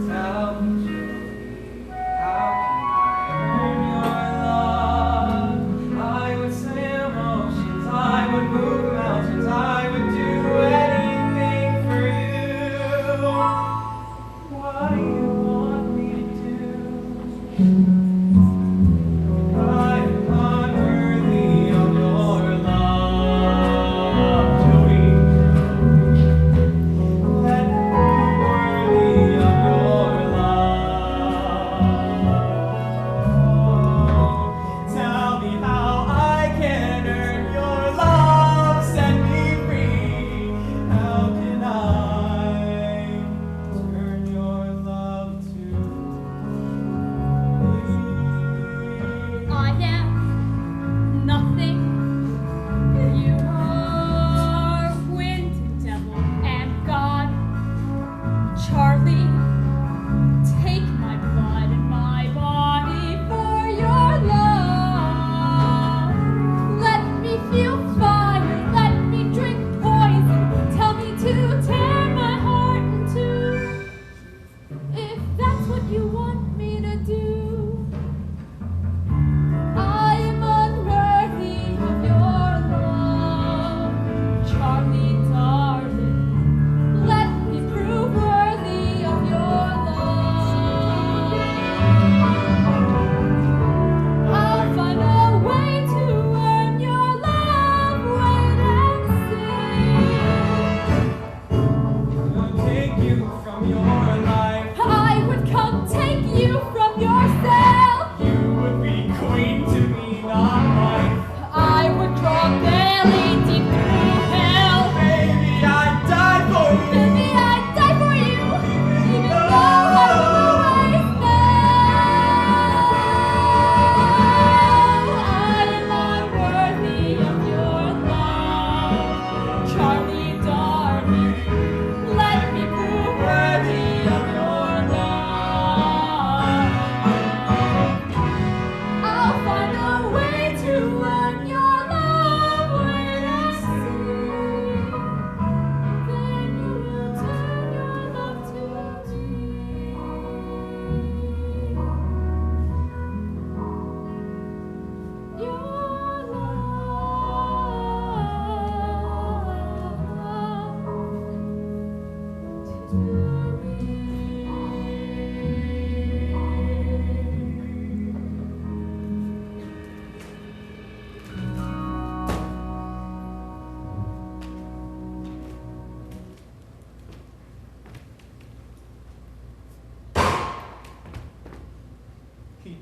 tell me, Jody, how can I earn your love? I would swim oceans, I would move mountains, I would do anything for you. What do you want me to do? I'm unworthy of your love, Jody. Let me be worthy of your love. Tell me how I can earn your love. Set me free. How can I turn your love to me?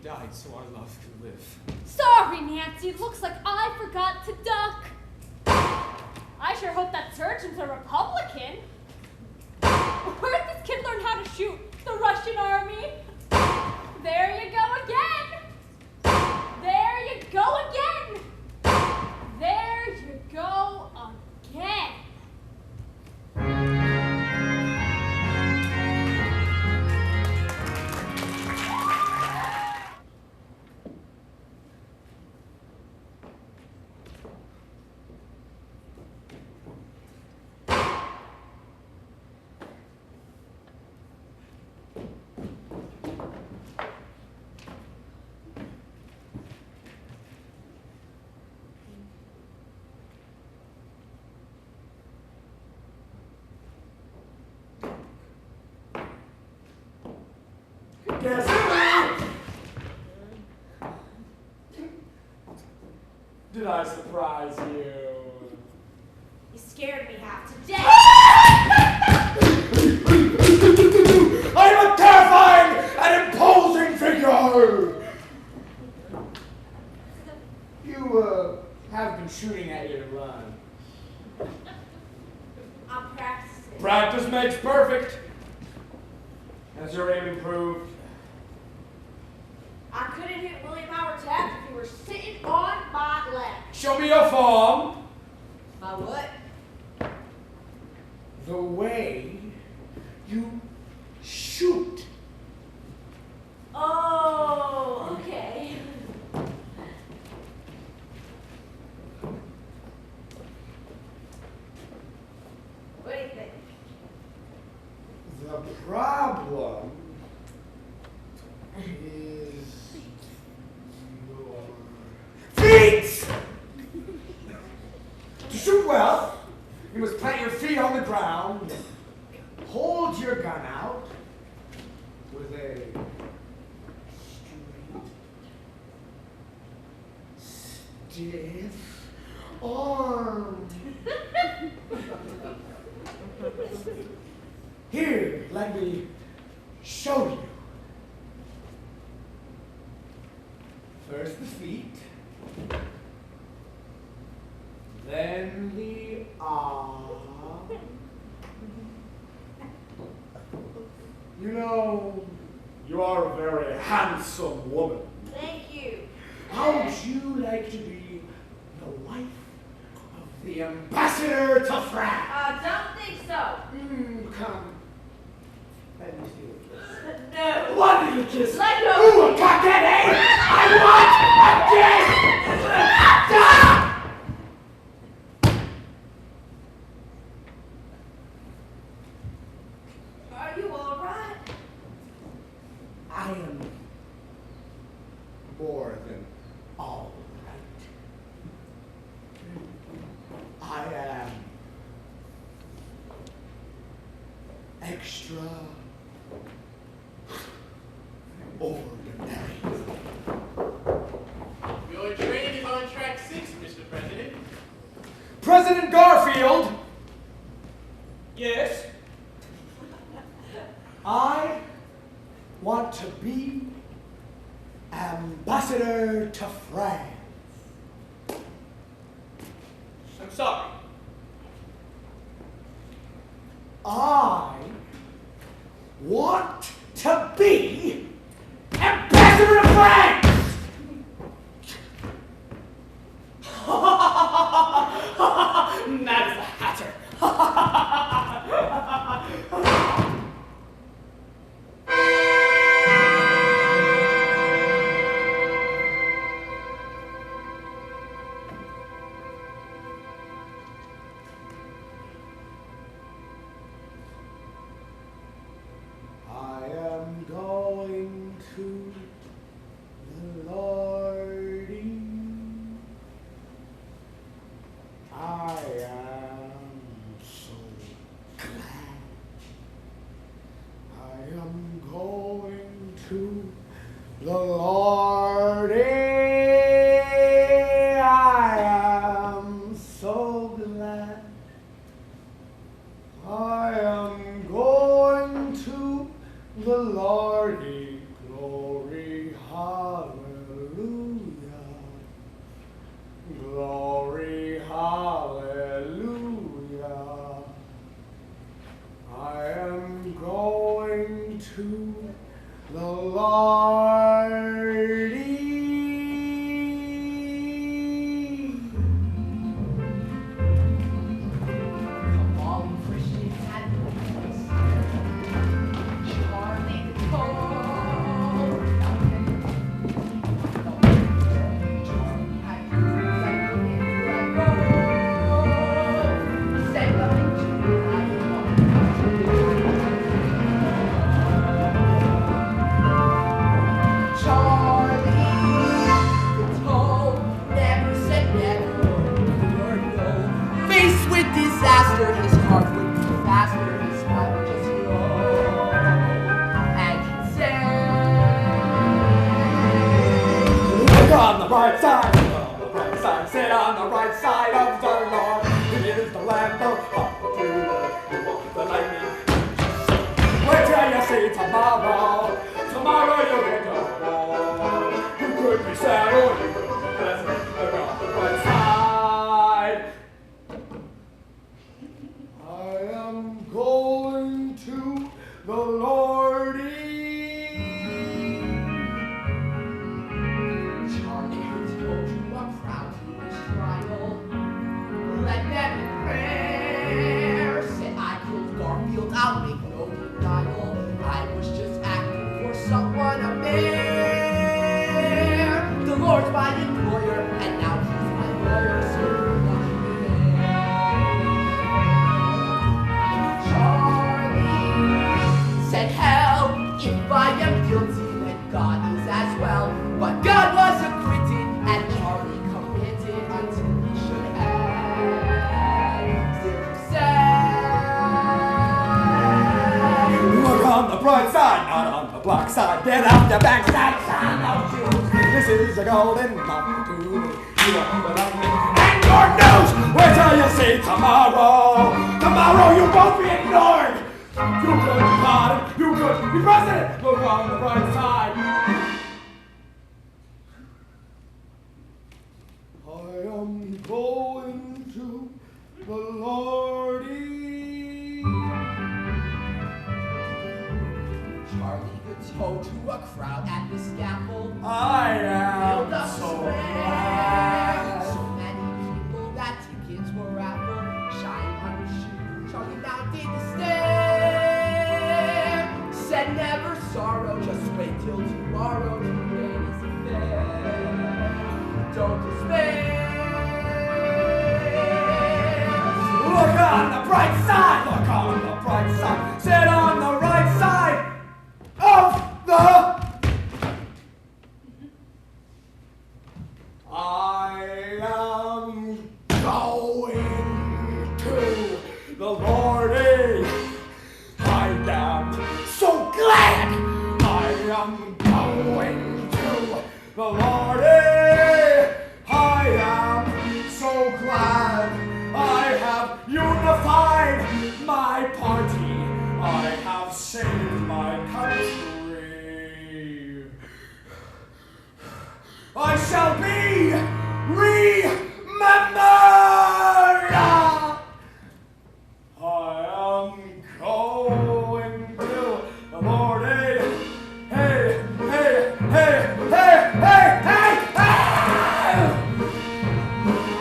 died so our love could live. Sorry, Nancy. It looks like I forgot to duck. I sure hope that surgeon's a Republican. Where did this kid learn how to shoot? The Russian army? There you go again. There you go again. There you go again. Did I surprise you? You scared me half to death. I am a terrifying and imposing figure! You, have been shooting at your run. I'm practicing. Practice makes perfect. Has your aim improved? I couldn't hit William Howard Taft if you were sitting on my lap. Show me your form. My what? The way you shoot. Oh, okay. What do you think? The problem is your feet! To shoot well, you must plant your feet on the ground, hold your gun out with a straight, stiff arm. Here, let me show you. First the feet, then the arm. You know, you are a very handsome woman. Thank you. How would you like to be the wife of the ambassador to France? Don't think so. Come. Let me see a kiss. No. What did you kiss? Let go. Ooh, a cockhead, eh? I want a kiss! Are you all right? I am more than all right. I am extra ordinary. Your train is on track 6, Mr. President. President Garfield! Yes? I want to be ambassador to France. I'm sorry. I want to be ambassador to France! That is a hatter. I am going to the Lordy. I am so glad. I am going to the Lordy. I am so glad. I am going to the Lordy, glory, hallelujah. On the right side, sit on the right side of the Lord. He is the lamp of the lightning. Wait till you see tomorrow. Tomorrow you'll get the ball. You could be sad or you could be pleasant. But on the right side. I am going to the Lordy. I'll make no denial. I was just acting for someone up there. The Lord's my employer, and now he's my lawyer, so Charlie said, hell, if I am guilty, then God is as well. But God was acquitted, and Charlie committed until he should have zero cents. Look on the bright side, not on the black side. Get out the back side, son of shoes. This is a golden opportunity. You want the lightning and your news. Wait till you see tomorrow. Tomorrow you won't be ignored. You could be God, you could be president. Look on the bright side. I am going to the Lordy. Charlie could tow to a crowd at the scaffold. I am so glad. So many people that tickets were raffled. Shine on his shoe, Charlie mounted the stair. Said never sorrow, just wait till tomorrow. Today is a fair. Don't despair. Look on the bright side. Look on the bright side. Sit on the right side of the. I am going to the Lordy. I am so glad. I am going to the Lordy. I am so glad. I have unified my party. I have saved my country. I shall be remembered. I am going to the Lordy. Hey, hey, hey, hey, hey, hey, hey!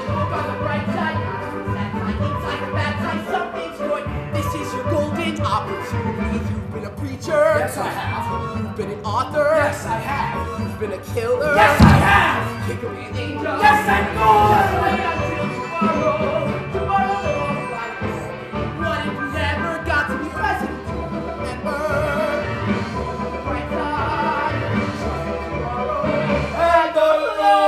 Look on the bright side, not on the sad side, inside the bad side, something's good. This is your golden opportunity. You've been a preacher. Yes, I have. You've been an author. Yes, I have. You've been a killer. Yes, I have. Kick of an angel. Yes, I know. Just wait until tomorrow. Tomorrow the Lord's right home. What if you never got to be president? Remember. The bright side. Tomorrow. And the Lord.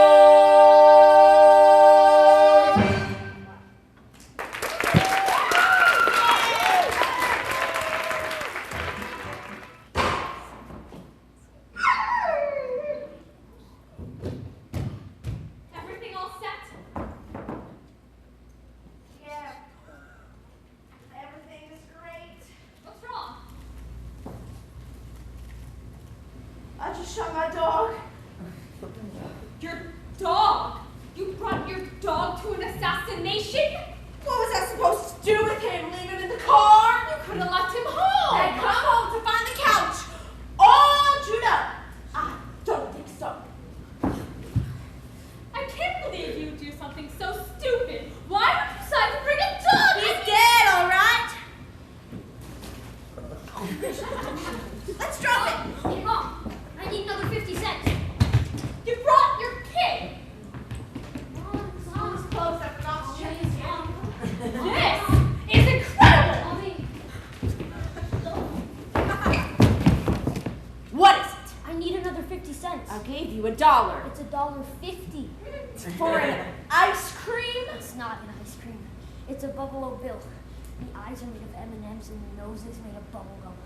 Everything all set? Yeah. Everything is great. What's wrong? I just shot my dog. Your dog? You brought your dog to an assassination? What was I supposed to do with him? Leave him in the car? You could have left him home. I come home to find the couch all chewed up. cents. I gave you $1. It's $1.50. For an ice cream? It's not an ice cream. It's a Buffalo Bill. The eyes are made of M&Ms and the nose is made of bubble gum.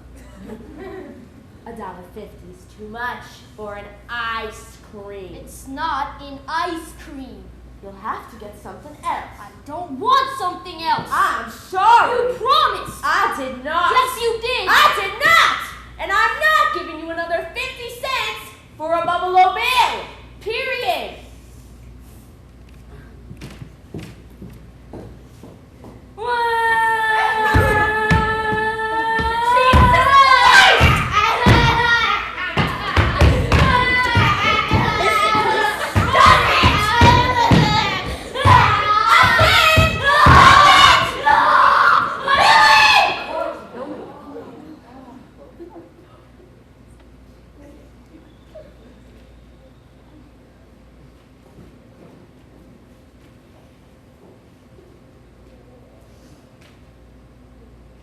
$1.50 is too much for an ice cream. It's not an ice cream. You'll have to get something else. I don't want something else. I'm sorry. You promised. I did not. Yes, you did. I did not. And I'm not giving you another 50 cents for a Buffalo Bill. Period.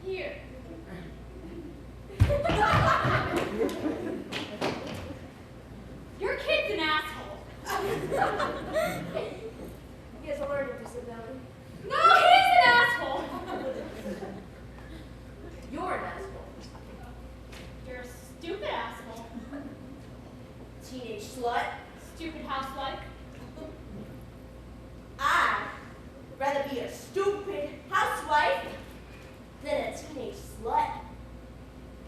Here. Your kid's an asshole. He has a learning disability. No, he's an asshole. You're an asshole. You're a stupid asshole. Teenage slut. Stupid housewife. I'd rather be a stupid housewife than a teenage slut.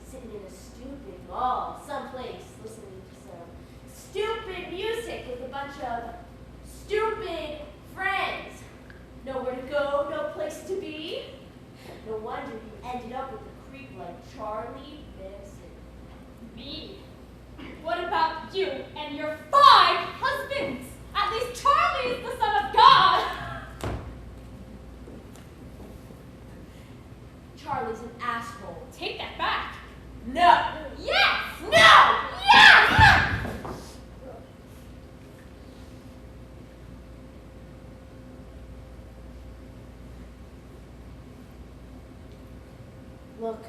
Sitting in a stupid mall someplace listening to some stupid music with a bunch of stupid friends. Nowhere to go, no place to be. No wonder you ended up with a creep like Charlie Benson. Me. What about you and your 5 husbands? At least Charlie's the son of God. Charlie's an asshole. Take that back. No. Yes. No. Yes. Look,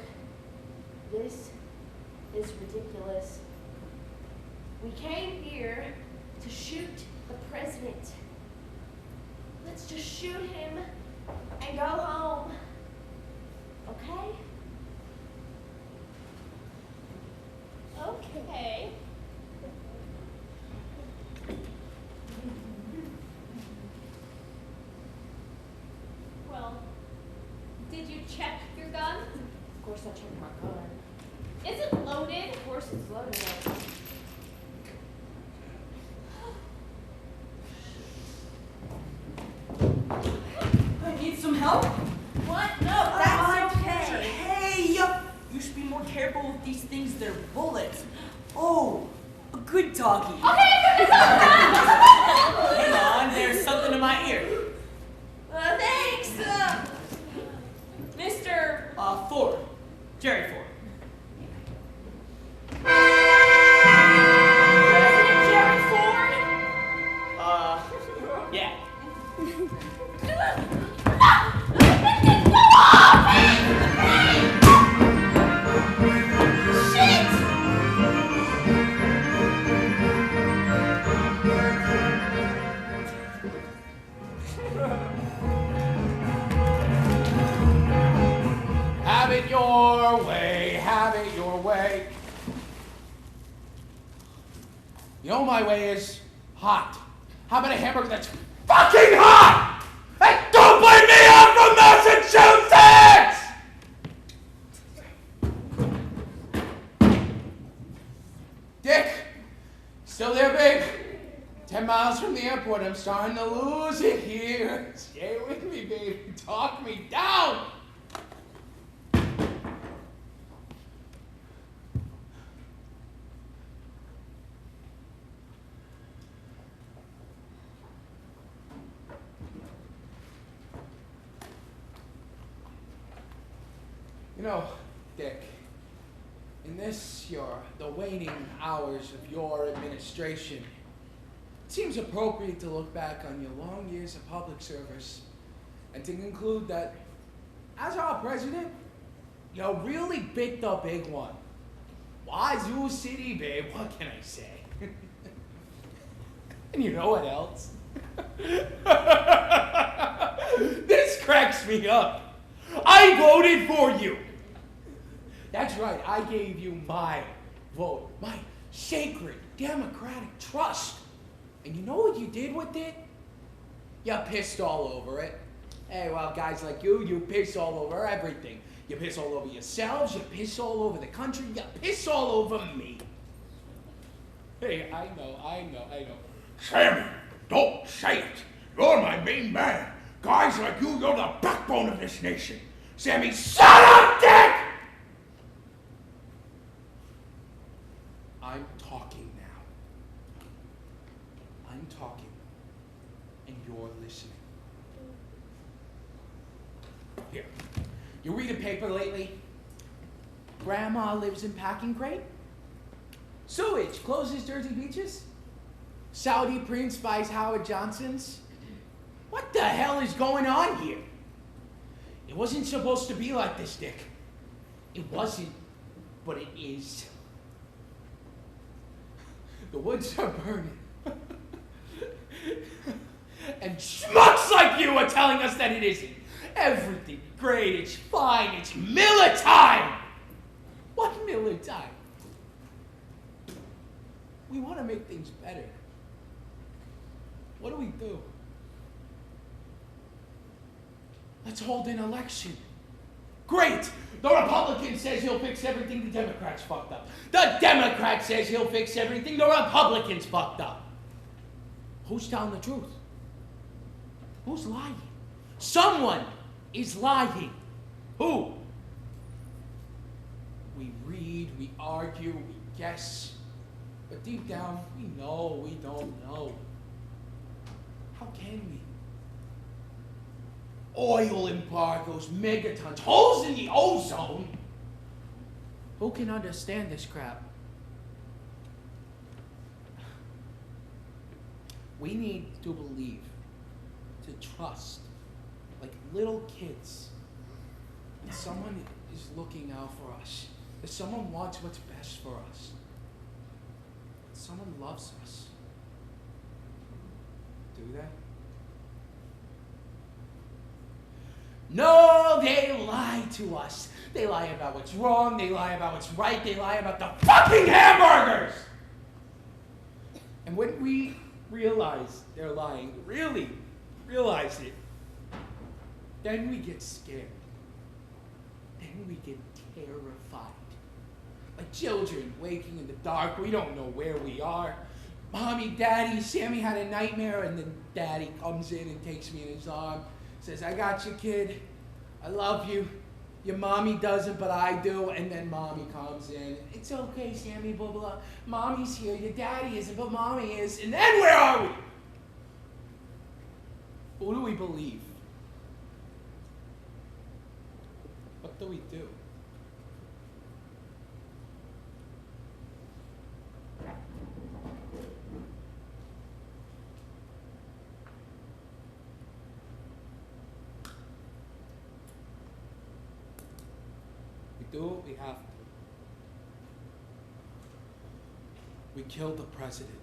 this is ridiculous. We came here to shoot the president. Let's just shoot him and go home. Okay? Okay. Well, did you check your gun? Of course I checked my gun. Is it loaded? Of course it's loaded. I need some help. What? No, that's okay. Hey, you should be more careful with these things. They're bullets. Oh, a good doggy. Okay, Hang on, there's something in my ear. Thanks. Mr. Ford. Jerry Ford. President Jerry Ford? Yeah. Have it your way, have it your way. You know my way is hot. How about a hamburger that's fucking hot? And don't blame me, I'm from Massachusetts! Dick, still there, babe? 10 miles from the airport, I'm starting to lose it here. Stay with me, baby. Talk me down. You know, Dick, in the waning hours of your administration, it seems appropriate to look back on your long years of public service and to conclude that, as our president, you really bit the big one. Wazoo City, babe, what can I say? And you know what else? This cracks me up. I voted for you. That's right, I gave you my vote, my sacred democratic trust. And you know what you did with it? You pissed all over it. Hey, well, guys like you piss all over everything. You piss all over yourselves, you piss all over the country, you piss all over me. Hey, I know. Sammy, don't say it. You're my main man. Guys like you're the backbone of this nation. Sammy, shut up, Dick! I'm talking now. I'm talking, and you're listening. Here, you read a paper lately? Grandma lives in packing crate? Sewage closes dirty beaches? Saudi Prince buys Howard Johnson's? What the hell is going on here? It wasn't supposed to be like this, Dick. It wasn't, but it is. The woods are burning. And schmucks like you are telling us that it isn't. Everything's great, it's fine, it's Miller time! What Miller time? We want to make things better. What do? Let's hold an election. Great! The Republican says he'll fix everything the Democrats fucked up. The Democrat says he'll fix everything the Republicans fucked up. Who's telling the truth? Who's lying? Someone is lying. Who? We read, we argue, we guess. But deep down, we know we don't know. How can we? Oil embargoes, megatons, holes in the ozone. Who can understand this crap? We need to believe, to trust, like little kids, that someone is looking out for us, that someone wants what's best for us, that someone loves us. Do that? No, they lie to us. They lie about what's wrong, they lie about what's right, they lie about the fucking hamburgers! And when we realize they're lying, really realize it, then we get scared. Then we get terrified. Like children waking in the dark, we don't know where we are. Mommy, Daddy, Sammy had a nightmare, and then Daddy comes in and takes me in his arm, says, I got you, kid. I love you. Your mommy doesn't, but I do. And then Mommy comes in. It's okay, Sammy, blah, blah. Mommy's here. Your daddy isn't, but Mommy is. And then where are we? Who do we believe? What do we do? We do what we have to. We killed the president.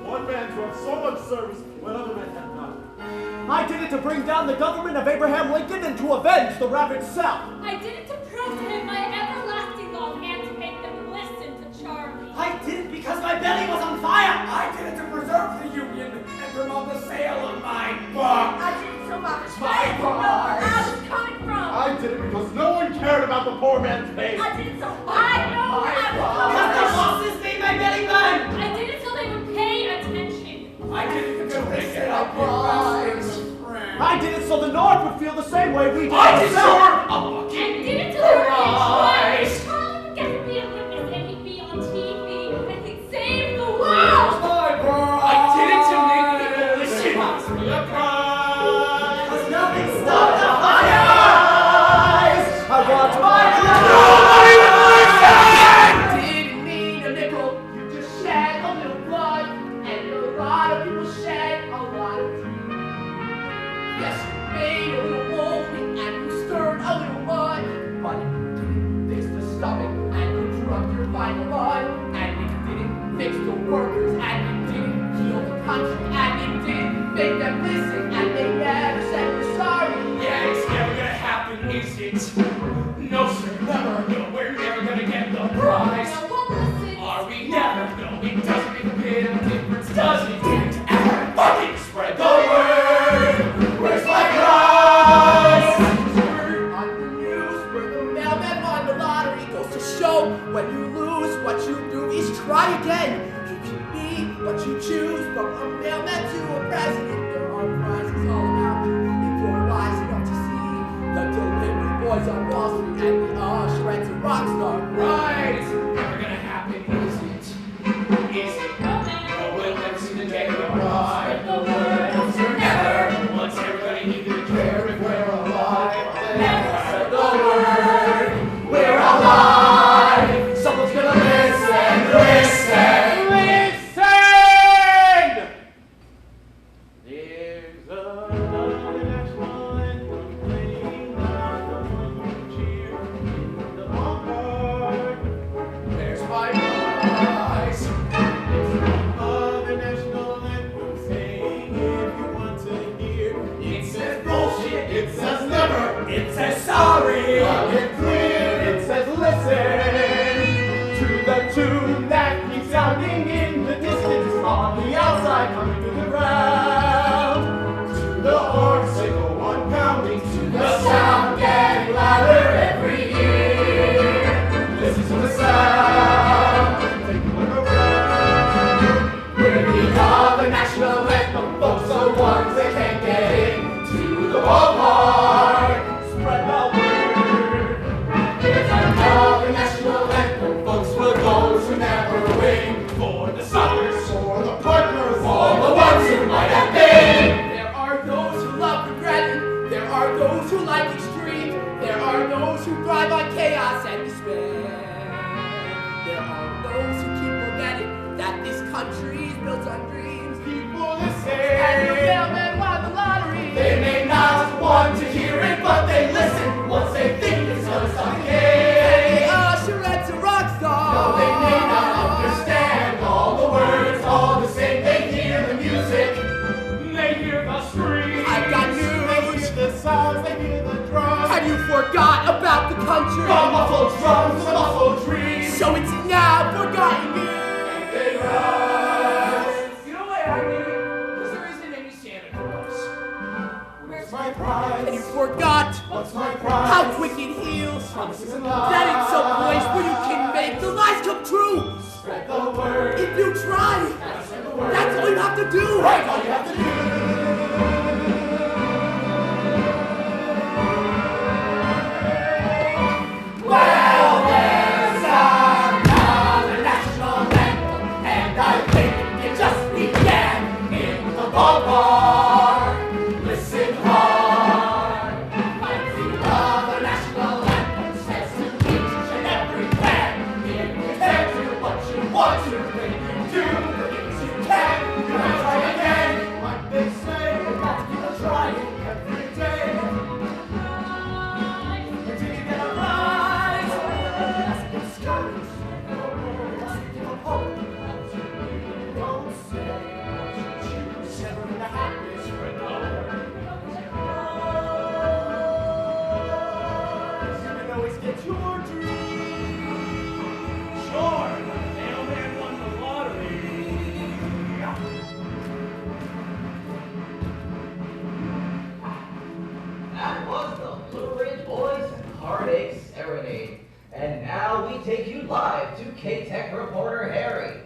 One man's done so much service when other men have not. I did it to bring down the government of Abraham Lincoln and to avenge the ravaged South. I did it to prove to him my everlasting love and to make them listen to Charlie. I did it because my belly was on fire. I did it to preserve the Union and promote the sale of my book. I did it so much. My I didn't know where I was coming from. I did it because no one cared about the poor man's pain. I did it so I know where I was Because coming the from. bosses made my belly burn. I did it so they would pay attention. I did it to make it up your bastards. I did it so the North would feel the same way we did. I the deserve South. a bucket. I did it to the rich. Lies. Charlie would get to be a witness and he'd be on TV and he'd save the world. I did it to make people listen to the Because nothing stopped the fires. I brought Nobody would listen! Didn't mean a nickel, you just shed a little blood, and a lot of people shed a lot of tears. Yes, you made a little molding, and you stirred a little mud, but it didn't fix the stomach, and you drunk your final blood, and it didn't fix the workers, and it didn't heal the country, and it didn't make them listen, and they never said we're sorry. Yeah, it's never gonna happen, is it? No, sir, never. No, we're never gonna get the prize. No one listens. Are we never? No, it doesn't make a bit of difference, does it? Didn't ever fucking spread the word. Where's my prize? Word on the news where the mailman won the lottery goes to show when you lose, what you do is try again. You can be what you choose, from a mailman to a president. There are prizes all around you if you're wise enough to see the delivery boys on Wall Street and the usherettes and rock star. Right, it's never gonna happen, is it? Is it? No, we'll never see the day of the prize. The word, sir, never. Once everybody even care if we're alive. Never said the word. We're alive. Someone's gonna listen, listen. Listen! There's another national anthem playing the cheer in the ballpark. There's my prize. Other national anthem saying if you want to hear. It says bullshit. It says never. It says sorry. Loud and clear. It says listen to the tune that keeps sounding in the distance on the outside coming to the ground. To the horn signal one pounding to the sound getting louder every year. Listen to the sound. Take a look around. We're the other national anthem folks, the ones that can't get into the ballpark. Spread the word. There's another national anthem folks for those who never win, For the suckers, for the partners, for the ones who might have been. There are those who love regretting, there are those who like extreme, there are those who thrive on chaos and despair. There are those who keep forgetting that this country is built on dreams. people listen. And the mailman won the lottery. They may not want to hear it, but they listen once they think it's gonna stop And again. the usherettes and rock stars. No, they may not understand all the words, all the same. They hear the music, they hear the screams. I've got They news. hear the songs, they hear the drums. Have you forgot about the country? The muffled drums, the muffled dreams. So it's now forgotten news. They rise. You know why I did it? Because there isn't any Santa Claus. Where's my prize? And you forgot What's my prize? how quick it heals. Promises and lies. That it's a place where you can make the lies come true. Spread the word. If you try, Spread the word. that's all you have to do. Right, all you have to do. Well, there's another national anthem, and I think it just began in the ballpark. Listen hard, like the other national anthem says to each and every man. If you can't do what you want to, then you do the things you can. You can try again, like they say. You got to keep trying every day. Until you get a rise. It's discouraged. Don't give up hope. Don't say what you choose. Never in the happiness. Spread the word. You can always get your dreams. Sure, the mailman won the lottery. That was the Blue Ridge Boys and Heartache Serenade. And now we take you live to K-Tech reporter Harry.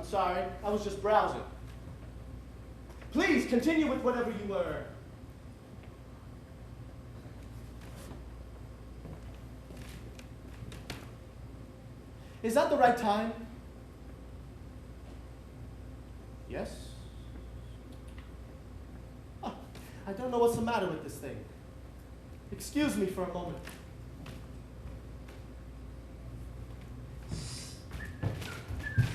sorry. I was just browsing. Please continue with whatever you were. Is that the right time? Yes? Oh, I don't know what's the matter with this thing. Excuse me for a moment.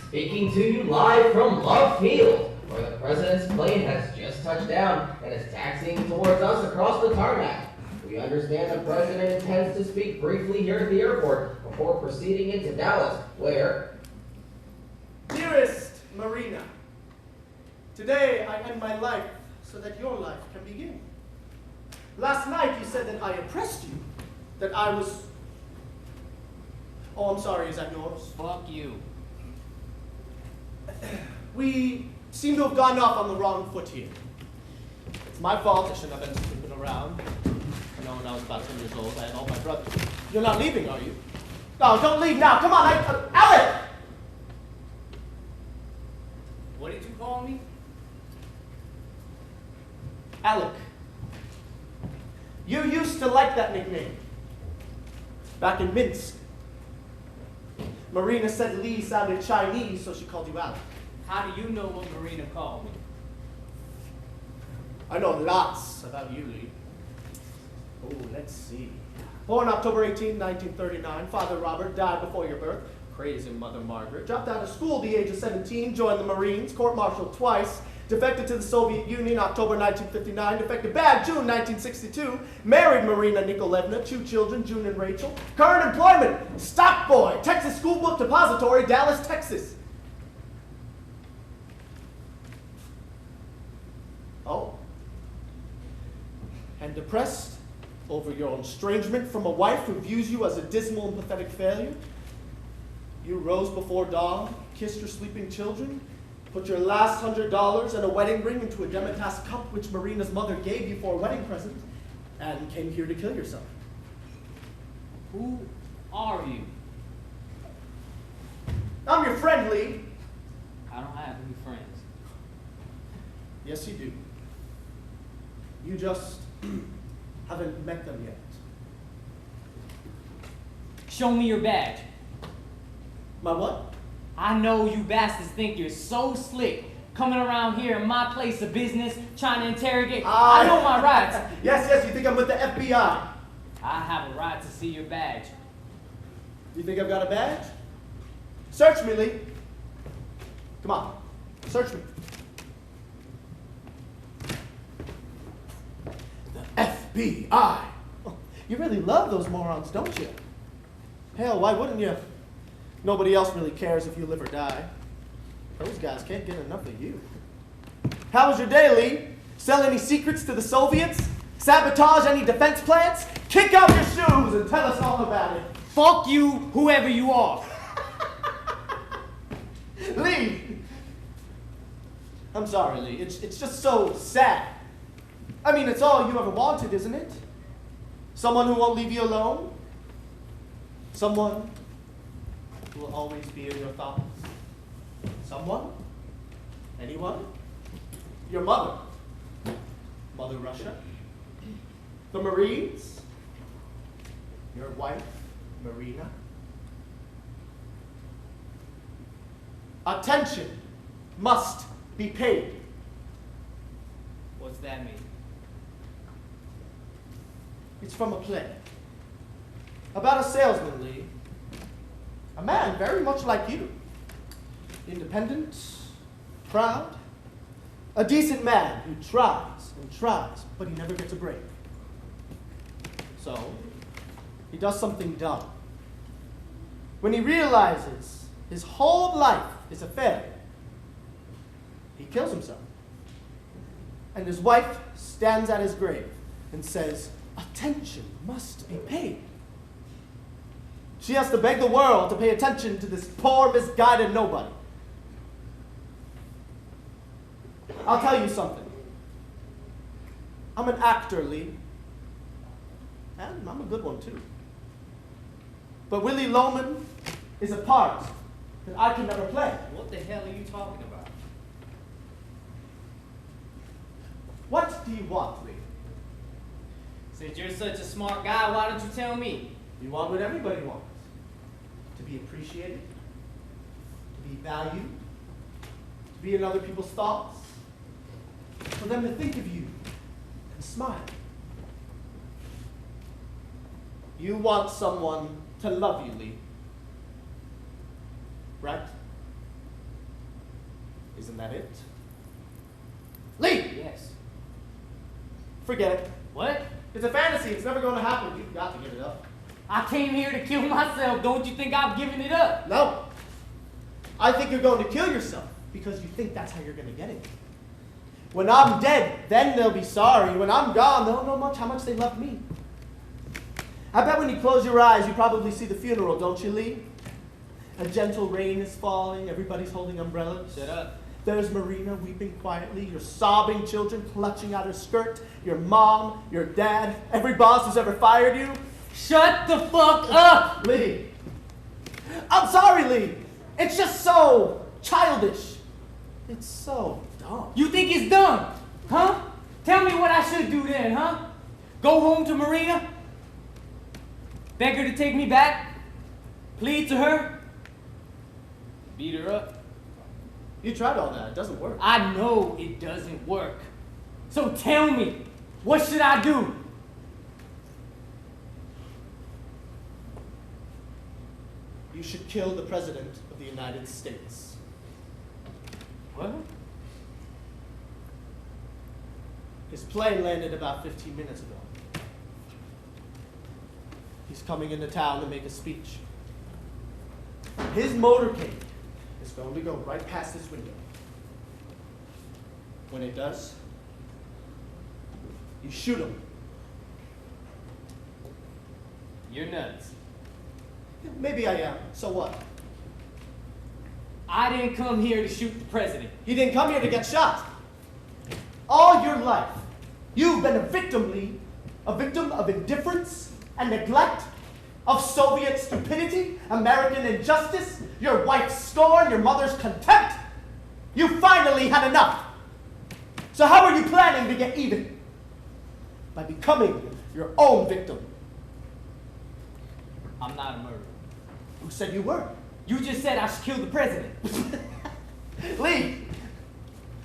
Speaking to you live from Love Field, where the president's plane has just touched down and is taxiing towards us across the tarmac. We understand the president intends to speak briefly here at the airport before proceeding into Dallas, where... Dearest Marina, today I end my life so that your life can begin. Last night you said that I oppressed you, that I was... Oh, I'm sorry, is that yours? Fuck you. We seem to have gone off on the wrong foot here. It's my fault. I shouldn't have been sleeping around. I know when I was about 10 years old, I had all my brothers. You're not leaving, are you? No, don't leave now. Come on, Alec! What did you call me? Alec. You used to like that nickname. Back in Minsk. Marina said Lee sounded Chinese, so she called you Alec. How do you know what Marina called me? I know lots about you, Lee. Oh, let's see. Born October 18, 1939, Father Robert died before your birth. Crazy Mother Margaret. Dropped out of school at the age of 17, joined the Marines, court-martialed twice, defected to the Soviet Union October 1959, defected back June 1962, married Marina Nikolaevna, 2 children, June and Rachel. Current employment, stock boy, Texas School Book Depository, Dallas, Texas. Oh. And depressed over your estrangement from a wife who views you as a dismal and pathetic failure? You rose before dawn, kissed your sleeping children, put your last $100 and a wedding ring into a Demitas cup which Marina's mother gave you for a wedding present, and came here to kill yourself. Who are you? I'm your friend, Lee. I don't have any friends. Yes, you do. You just haven't met them yet. Show me your badge. My what? I know you bastards think you're so slick, coming around here in my place of business, trying to interrogate. I know my rights. Yes, you think I'm with the FBI. I have a right to see your badge. You think I've got a badge? Search me, Lee. Come on, search me. The FBI. Oh, you really love those morons, don't you? Hell, why wouldn't you? Nobody else really cares if you live or die. Those guys can't get enough of you. How was your day, Lee? Sell any secrets to the Soviets? Sabotage any defense plants? Kick off your shoes and tell us all about it. Fuck you, whoever you are. Lee! I'm sorry, Lee. It's just so sad. I mean, it's all you ever wanted, isn't it? Someone who won't leave you alone? Someone who will always be in your thoughts? Someone? Anyone? Your mother? Mother Russia? The Marines? Your wife, Marina? Attention must be paid. What's that mean? It's from a play. About a salesman, Lee. A man very much like you. Independent, proud. A decent man who tries and tries, but he never gets a break. So, he does something dumb. When he realizes his whole life is a failure, he kills himself. And his wife stands at his grave and says, "Attention must be paid." She has to beg the world to pay attention to this poor, misguided nobody. I'll tell you something. I'm an actor, Lee. And I'm a good one, too. But Willie Loman is a part that I can never play. What the hell are you talking about? What do you want, Lee? Since you're such a smart guy, why don't you tell me? You want what everybody wants. To be appreciated, to be valued, to be in other people's thoughts, for them to think of you and smile. You want someone to love you, Lee. Right? Isn't that it? Lee! Yes. Forget it. What? It's a fantasy. It's never going to happen. You've got to give it up. I came here to kill myself. Don't you think I'm giving it up? No. I think you're going to kill yourself because you think that's how you're going to get it. When I'm dead, then they'll be sorry. When I'm gone, they'll know how much they love me. I bet when you close your eyes, you probably see the funeral, don't you, Lee? A gentle rain is falling. Everybody's holding umbrellas. Shut up. There's Marina weeping quietly, your sobbing children clutching at her skirt, your mom, your dad, every boss who's ever fired you. Shut the fuck up! Lee. I'm sorry, Lee. It's just so childish. It's so dumb. You think it's dumb? Huh? Tell me what I should do then, huh? Go home to Marina? Beg her to take me back? Plead to her? Beat her up? You tried all that. It doesn't work. I know it doesn't work. So tell me, what should I do? You should kill the President of the United States. What? His plane landed about 15 minutes ago. He's coming into town to make a speech. His motorcade is going to go right past this window. When it does, you shoot him. You're nuts. Maybe I am. So what? I didn't come here to shoot the president. He didn't come here to get shot. All your life, you've been a victim, Lee. A victim of indifference and neglect, of Soviet stupidity, American injustice, your wife's scorn, your mother's contempt. You finally had enough. So how are you planning to get even? By becoming your own victim. I'm not a murderer. Who said you were? You just said I should kill the president. Lee,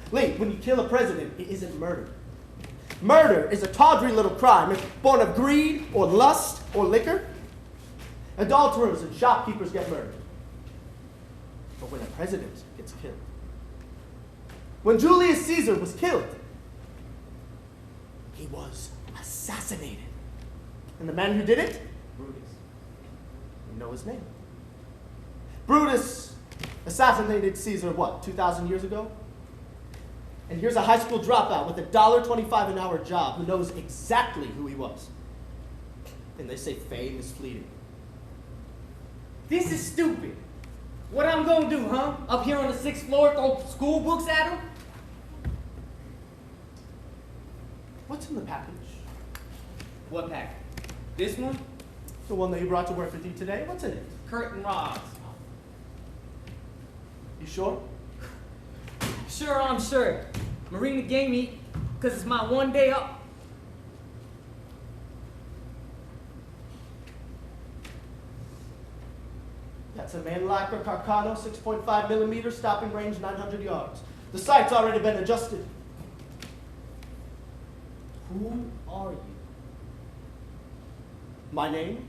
when you kill a president, it isn't murder. Murder is a tawdry little crime. It's born of greed or lust or liquor. Adulterers and shopkeepers get murdered. But when a president gets killed, when Julius Caesar was killed, he was assassinated. And the man who did it? Brutus. You know his name. Brutus assassinated Caesar, what, 2,000 years ago? And here's a high school dropout with a $1.25 an hour job who knows exactly who he was. And they say fame is fleeting. This is stupid. What I'm gonna do, huh? Up here on the 6th floor, throw school books at him? What's in the package? What package? This one? The one that you brought to work with you today? What's in it? Curtain rods. You sure? Sure, I'm sure. Marina gave me, because it's my one day up. That's a Manlacra Carcano 6.5 millimeter, stopping range 900 yards. The sight's already been adjusted. Who are you? My name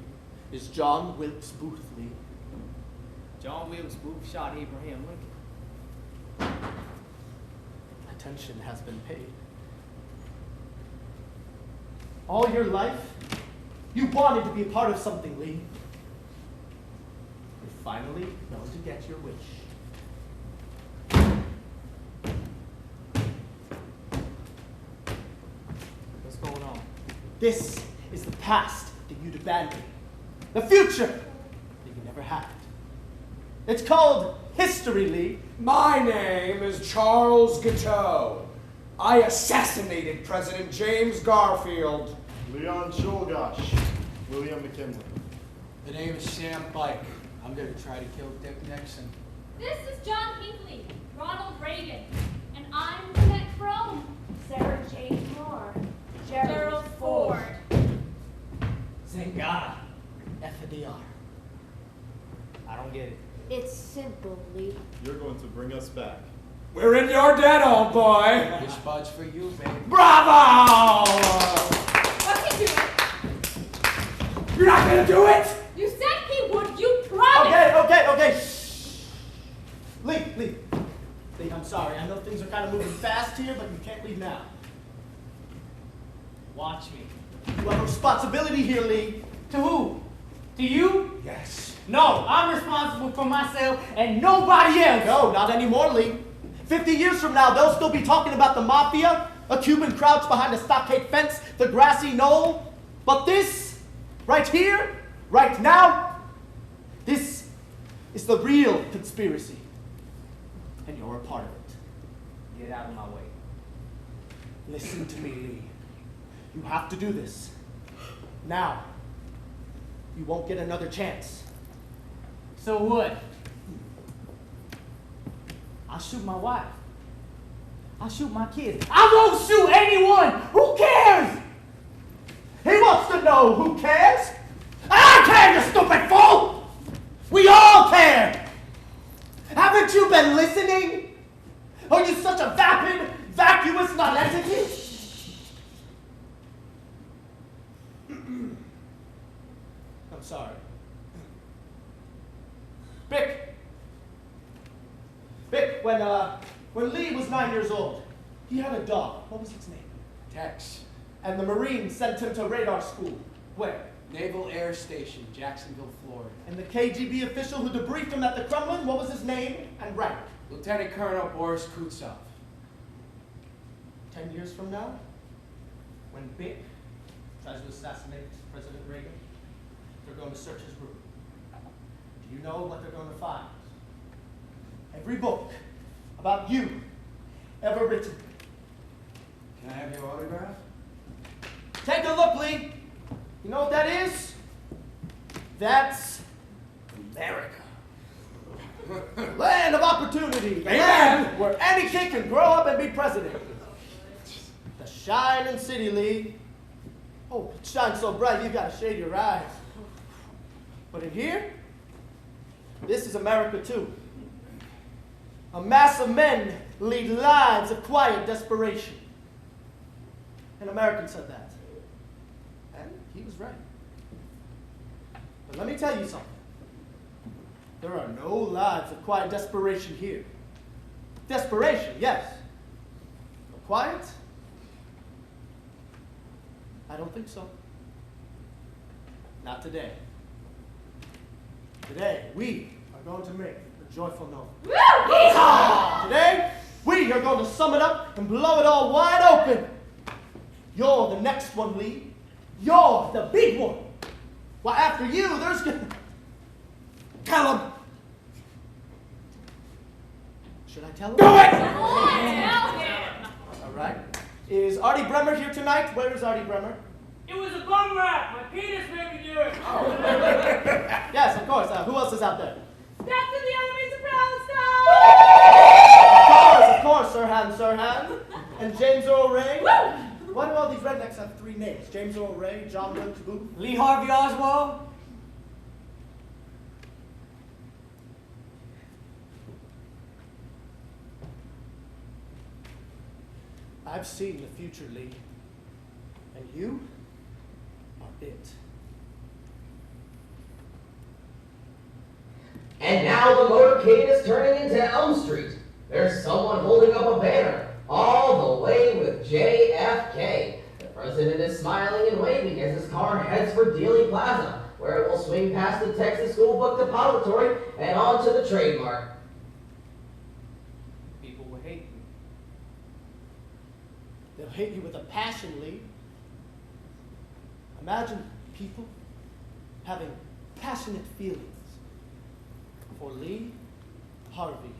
is John Wilkes Booth Lee. John Wilkes Booth shot Abraham Lincoln. Attention has been paid. All your life, you wanted to be a part of something, Lee. You're finally going to get your wish. What's going on? This is the past that you'd abandoned. The future that you never had. It's called history, Lee. My name is Charles Guiteau. I assassinated President James Garfield. Leon Czolgosz, William McKinley. The name is Sam Pike. I'm gonna try to kill Dick Nixon. This is John Hinckley, Ronald Reagan, and I'm Jeanette Crone. Sarah J. Moore. Gerald Ford. Zingara. FDR. I don't get it. It's simple, Lee. You're going to bring us back. We're in your debt, old boy. This bud's for you, baby. Bravo! What's he doing? You're not gonna do it? You said he would. You promised. Okay. Shh. Lee, I'm sorry. I know things are kind of moving fast here, but you can't leave now. Watch me. You have a responsibility here, Lee. To who? To you? Yes. No, I'm responsible for myself and nobody else. No, not anymore, Lee. 50 years from now, they'll still be talking about the mafia, a Cuban crouched behind a stockade fence, the grassy knoll. But this, right here, right now, this is the real conspiracy. And you're a part of it. Get out of my way. Listen to me, Lee. You have to do this. Now. You won't get another chance. So what? I'll shoot my wife. I'll shoot my kids. I won't shoot anyone. Who cares? He wants to know who cares. I care, you stupid fool! We all care! Haven't you been listening? Are you such a vapid, vacuous nonentity? I'm sorry. Bick, when Lee was 9 years old, he had a dog. What was its name? Tex. And the Marines sent him to radar school. Where? Naval Air Station, Jacksonville, Florida. And the KGB official who debriefed him at the Kremlin, what was his name and rank? Lieutenant Colonel Boris Kutsov. 10 years from now, when Bick tries to assassinate President Reagan, they're going to search his room. Do you know what they're going to find? Every book about you ever written. Can I have your autograph? Take a look, Lee. You know what that is? That's America. Land of opportunity. The land where any kid can grow up and be president. The shining city, Lee. Oh, it shines so bright you've got to shade your eyes. But in here, this is America too. A mass of men lead lives of quiet desperation. An American said that. And he was right. But let me tell you something. There are no lives of quiet desperation here. Desperation, yes. But quiet? I don't think so. Not today. Today, we are going to make a joyful note. Today, we are going to sum it up and blow it all wide open. You're the next one, Lee. You're the big one. Why, after you, there's gonna... Tell him. Should I tell him? Do it! Tell him. All right. Is Artie Bremer here tonight? Where is Artie Bremer? It was a bum rap. My penis made me do it. Yes, of course. Who else is out there? Death to the enemies of Palestine! Of course, Sirhan. And James Earl Ray. Why do all these rednecks have three names? James Earl Ray, John Wilkes Booth? Lee Harvey Oswald? I've seen the future, Lee. And you are it. And now the motorcade is turning into Elm Street. There's someone holding up a banner, all the way with JFK. The president is smiling and waving as his car heads for Dealey Plaza, where it will swing past the Texas School Book Depository and on to the trademark. People will hate you. They'll hate you with a passion, Lee. Imagine people having passionate feelings for Lee Harvey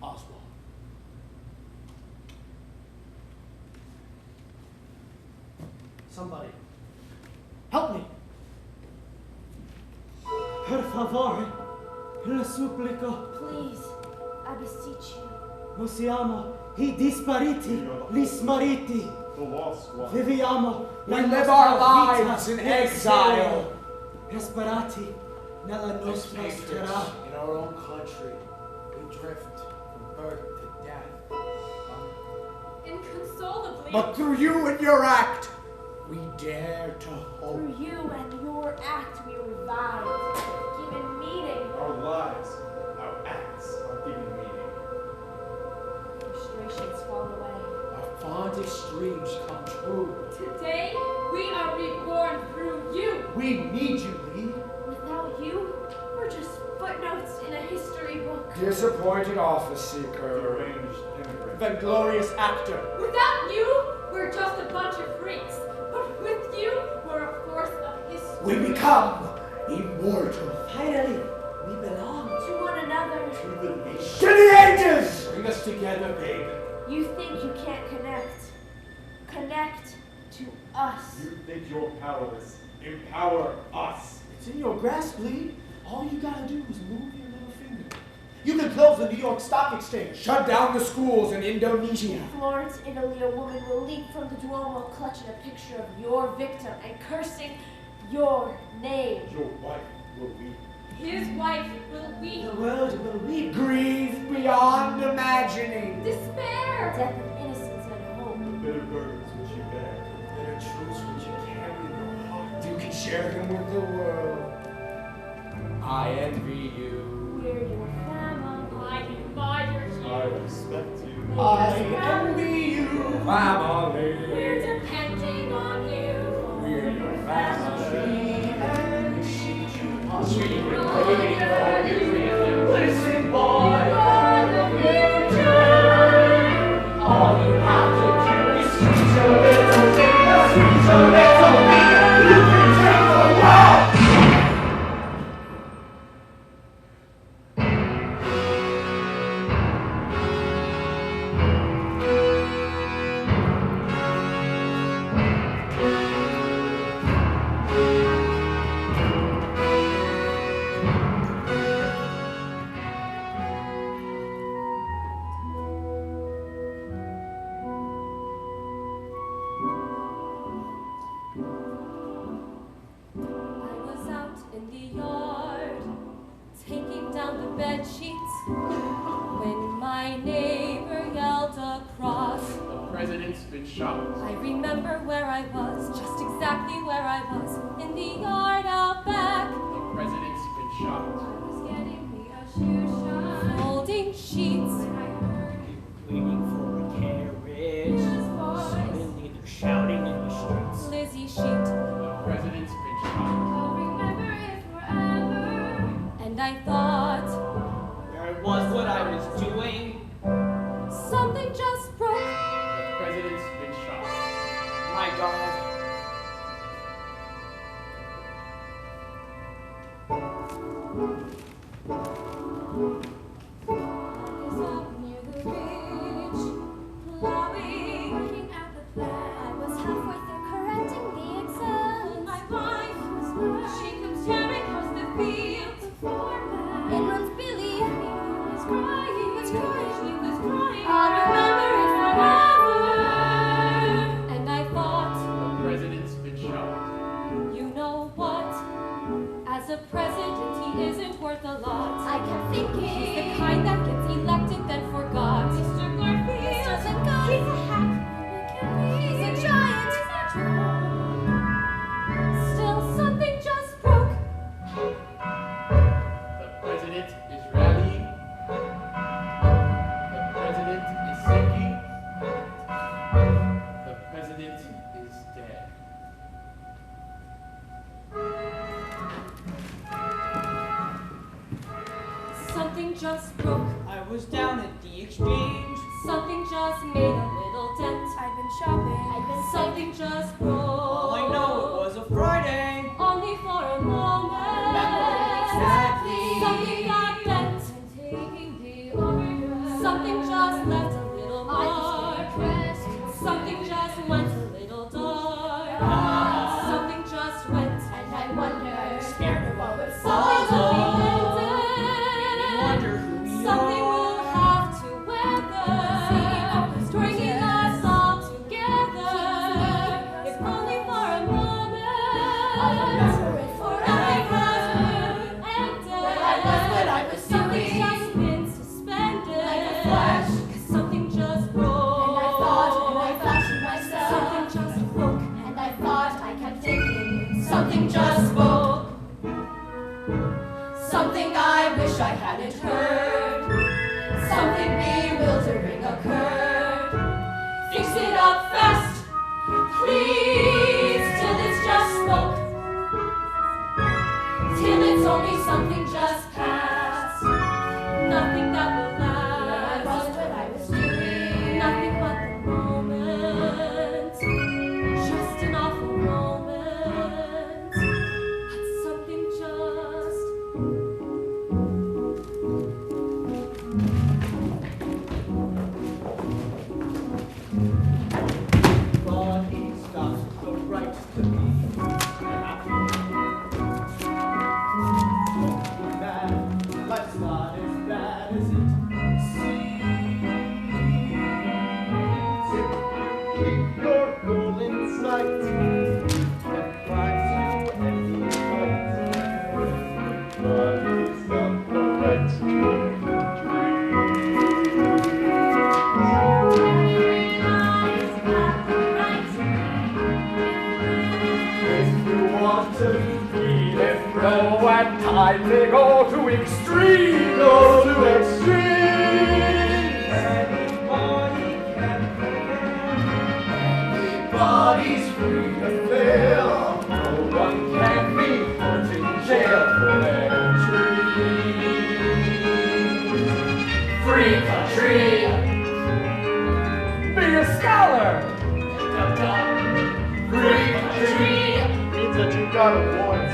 Oswald. Somebody, help me. Per favore, La supplico. Please, I beseech you. Noi siamo I dispariti, gli smarriti. The lost one. Viviamo We la live nostra our vita lives in nel exile. cielo. Disparati nella nostra Patriots terra. in our own country, we drift from birth to death. Inconsolably. But through you and your act, we dare to hope. Through you and your act, we revived, given meaning. Our lives, our acts are given meaning. Frustrations fall away. Our fondest dreams come true. Today, we are reborn through you. We need you, Lee. Without you, we're just footnotes in a history book. Disappointed office seeker. Deranged immigrant. Vainglorious actor. Without you, we're just a bunch of freaks. But with you, we're a force of history. We become immortal. Finally, we belong. To one another. To the nation. To the ages! Bring us together, babe. You think you can't connect. Connect to us. You think you're powerless. Empower us. It's in your grasp, Lee. All you gotta do is move your little finger. You can close the New York Stock Exchange. Shut down the schools in Indonesia. In Florence, Italy, a woman will leap from the Duomo clutching a picture of your victim and cursing your name. Your wife will weep. His wife will weep. The world will weep. Grieve beyond imagining. Despair. Death of innocence and hope. The bitter burdens which you bear. The bitter truths which you carry in your heart. You can share them with the world. I envy you. We're your family. I admire I you. respect you. I envy you. Family. We're depending on you. We're your family. We've been waiting for you. Listen, boy. You are the future. All you have to do is squeeze a little bit, squeeze a little bit. You can take the world. I was out in the yard, taking down the bed sheets, when my neighbor yelled across. The president's been shot. I remember where I was, just exactly where I was, in the yard out back. The president's been shot. I was getting me a shoe shine, folding sheets. When I heard Waiting for a carriage. his voice, Suddenly they're shouting in the streets. Lizzie Sheet. The president's been shot. I'll remember it forever. And I thought, Where was what I was doing? something just broke. The president's been shot. My God. Is up near the ridge, plowing, working at the plow. I was halfway through correcting the exams. My wife was right. She comes tearing across the field. In runs Billy. He was crying. He was crying. She was crying. I'll remember it forever. And I thought, The president's been shot. you know what? As a president, he isn't worth a lot. I kept thinking he's the kind that gets elected then forgot. Mr. Garfield, Mr. Gun, he's a hack. He's a giant. Still, something just broke. The president is rallying. The president is sinking. The president is dead. Something just broke. I was down at the exchange. Something just made a little dent. I've been shopping. Something just broke. All I know it was a Friday. Only for a moment. Exactly. Something got bent. Something just left a little mark. Something just went a little dark. Something just went, and I wonder. Scared of what would Something to be mended. Something I wish I hadn't heard. Something bewildering occurred. Fix it up fast, please, till it's just smoke. Till it's only something just past. Nothing that will last. That wasn't what I was doing. Nothing but the moment. Just an awful moment. But something just. But he's got the right to be happy. That life's not as bad as it seems. Keep your goal in sight and climb to any height. But he's got the right to If you want to be different and kindly go to extreme, go to extremes. Anybody can Anybody's free to fail. No one can be put in jail for their dreams. Free country, be a scholar. Free country means that you gotta avoid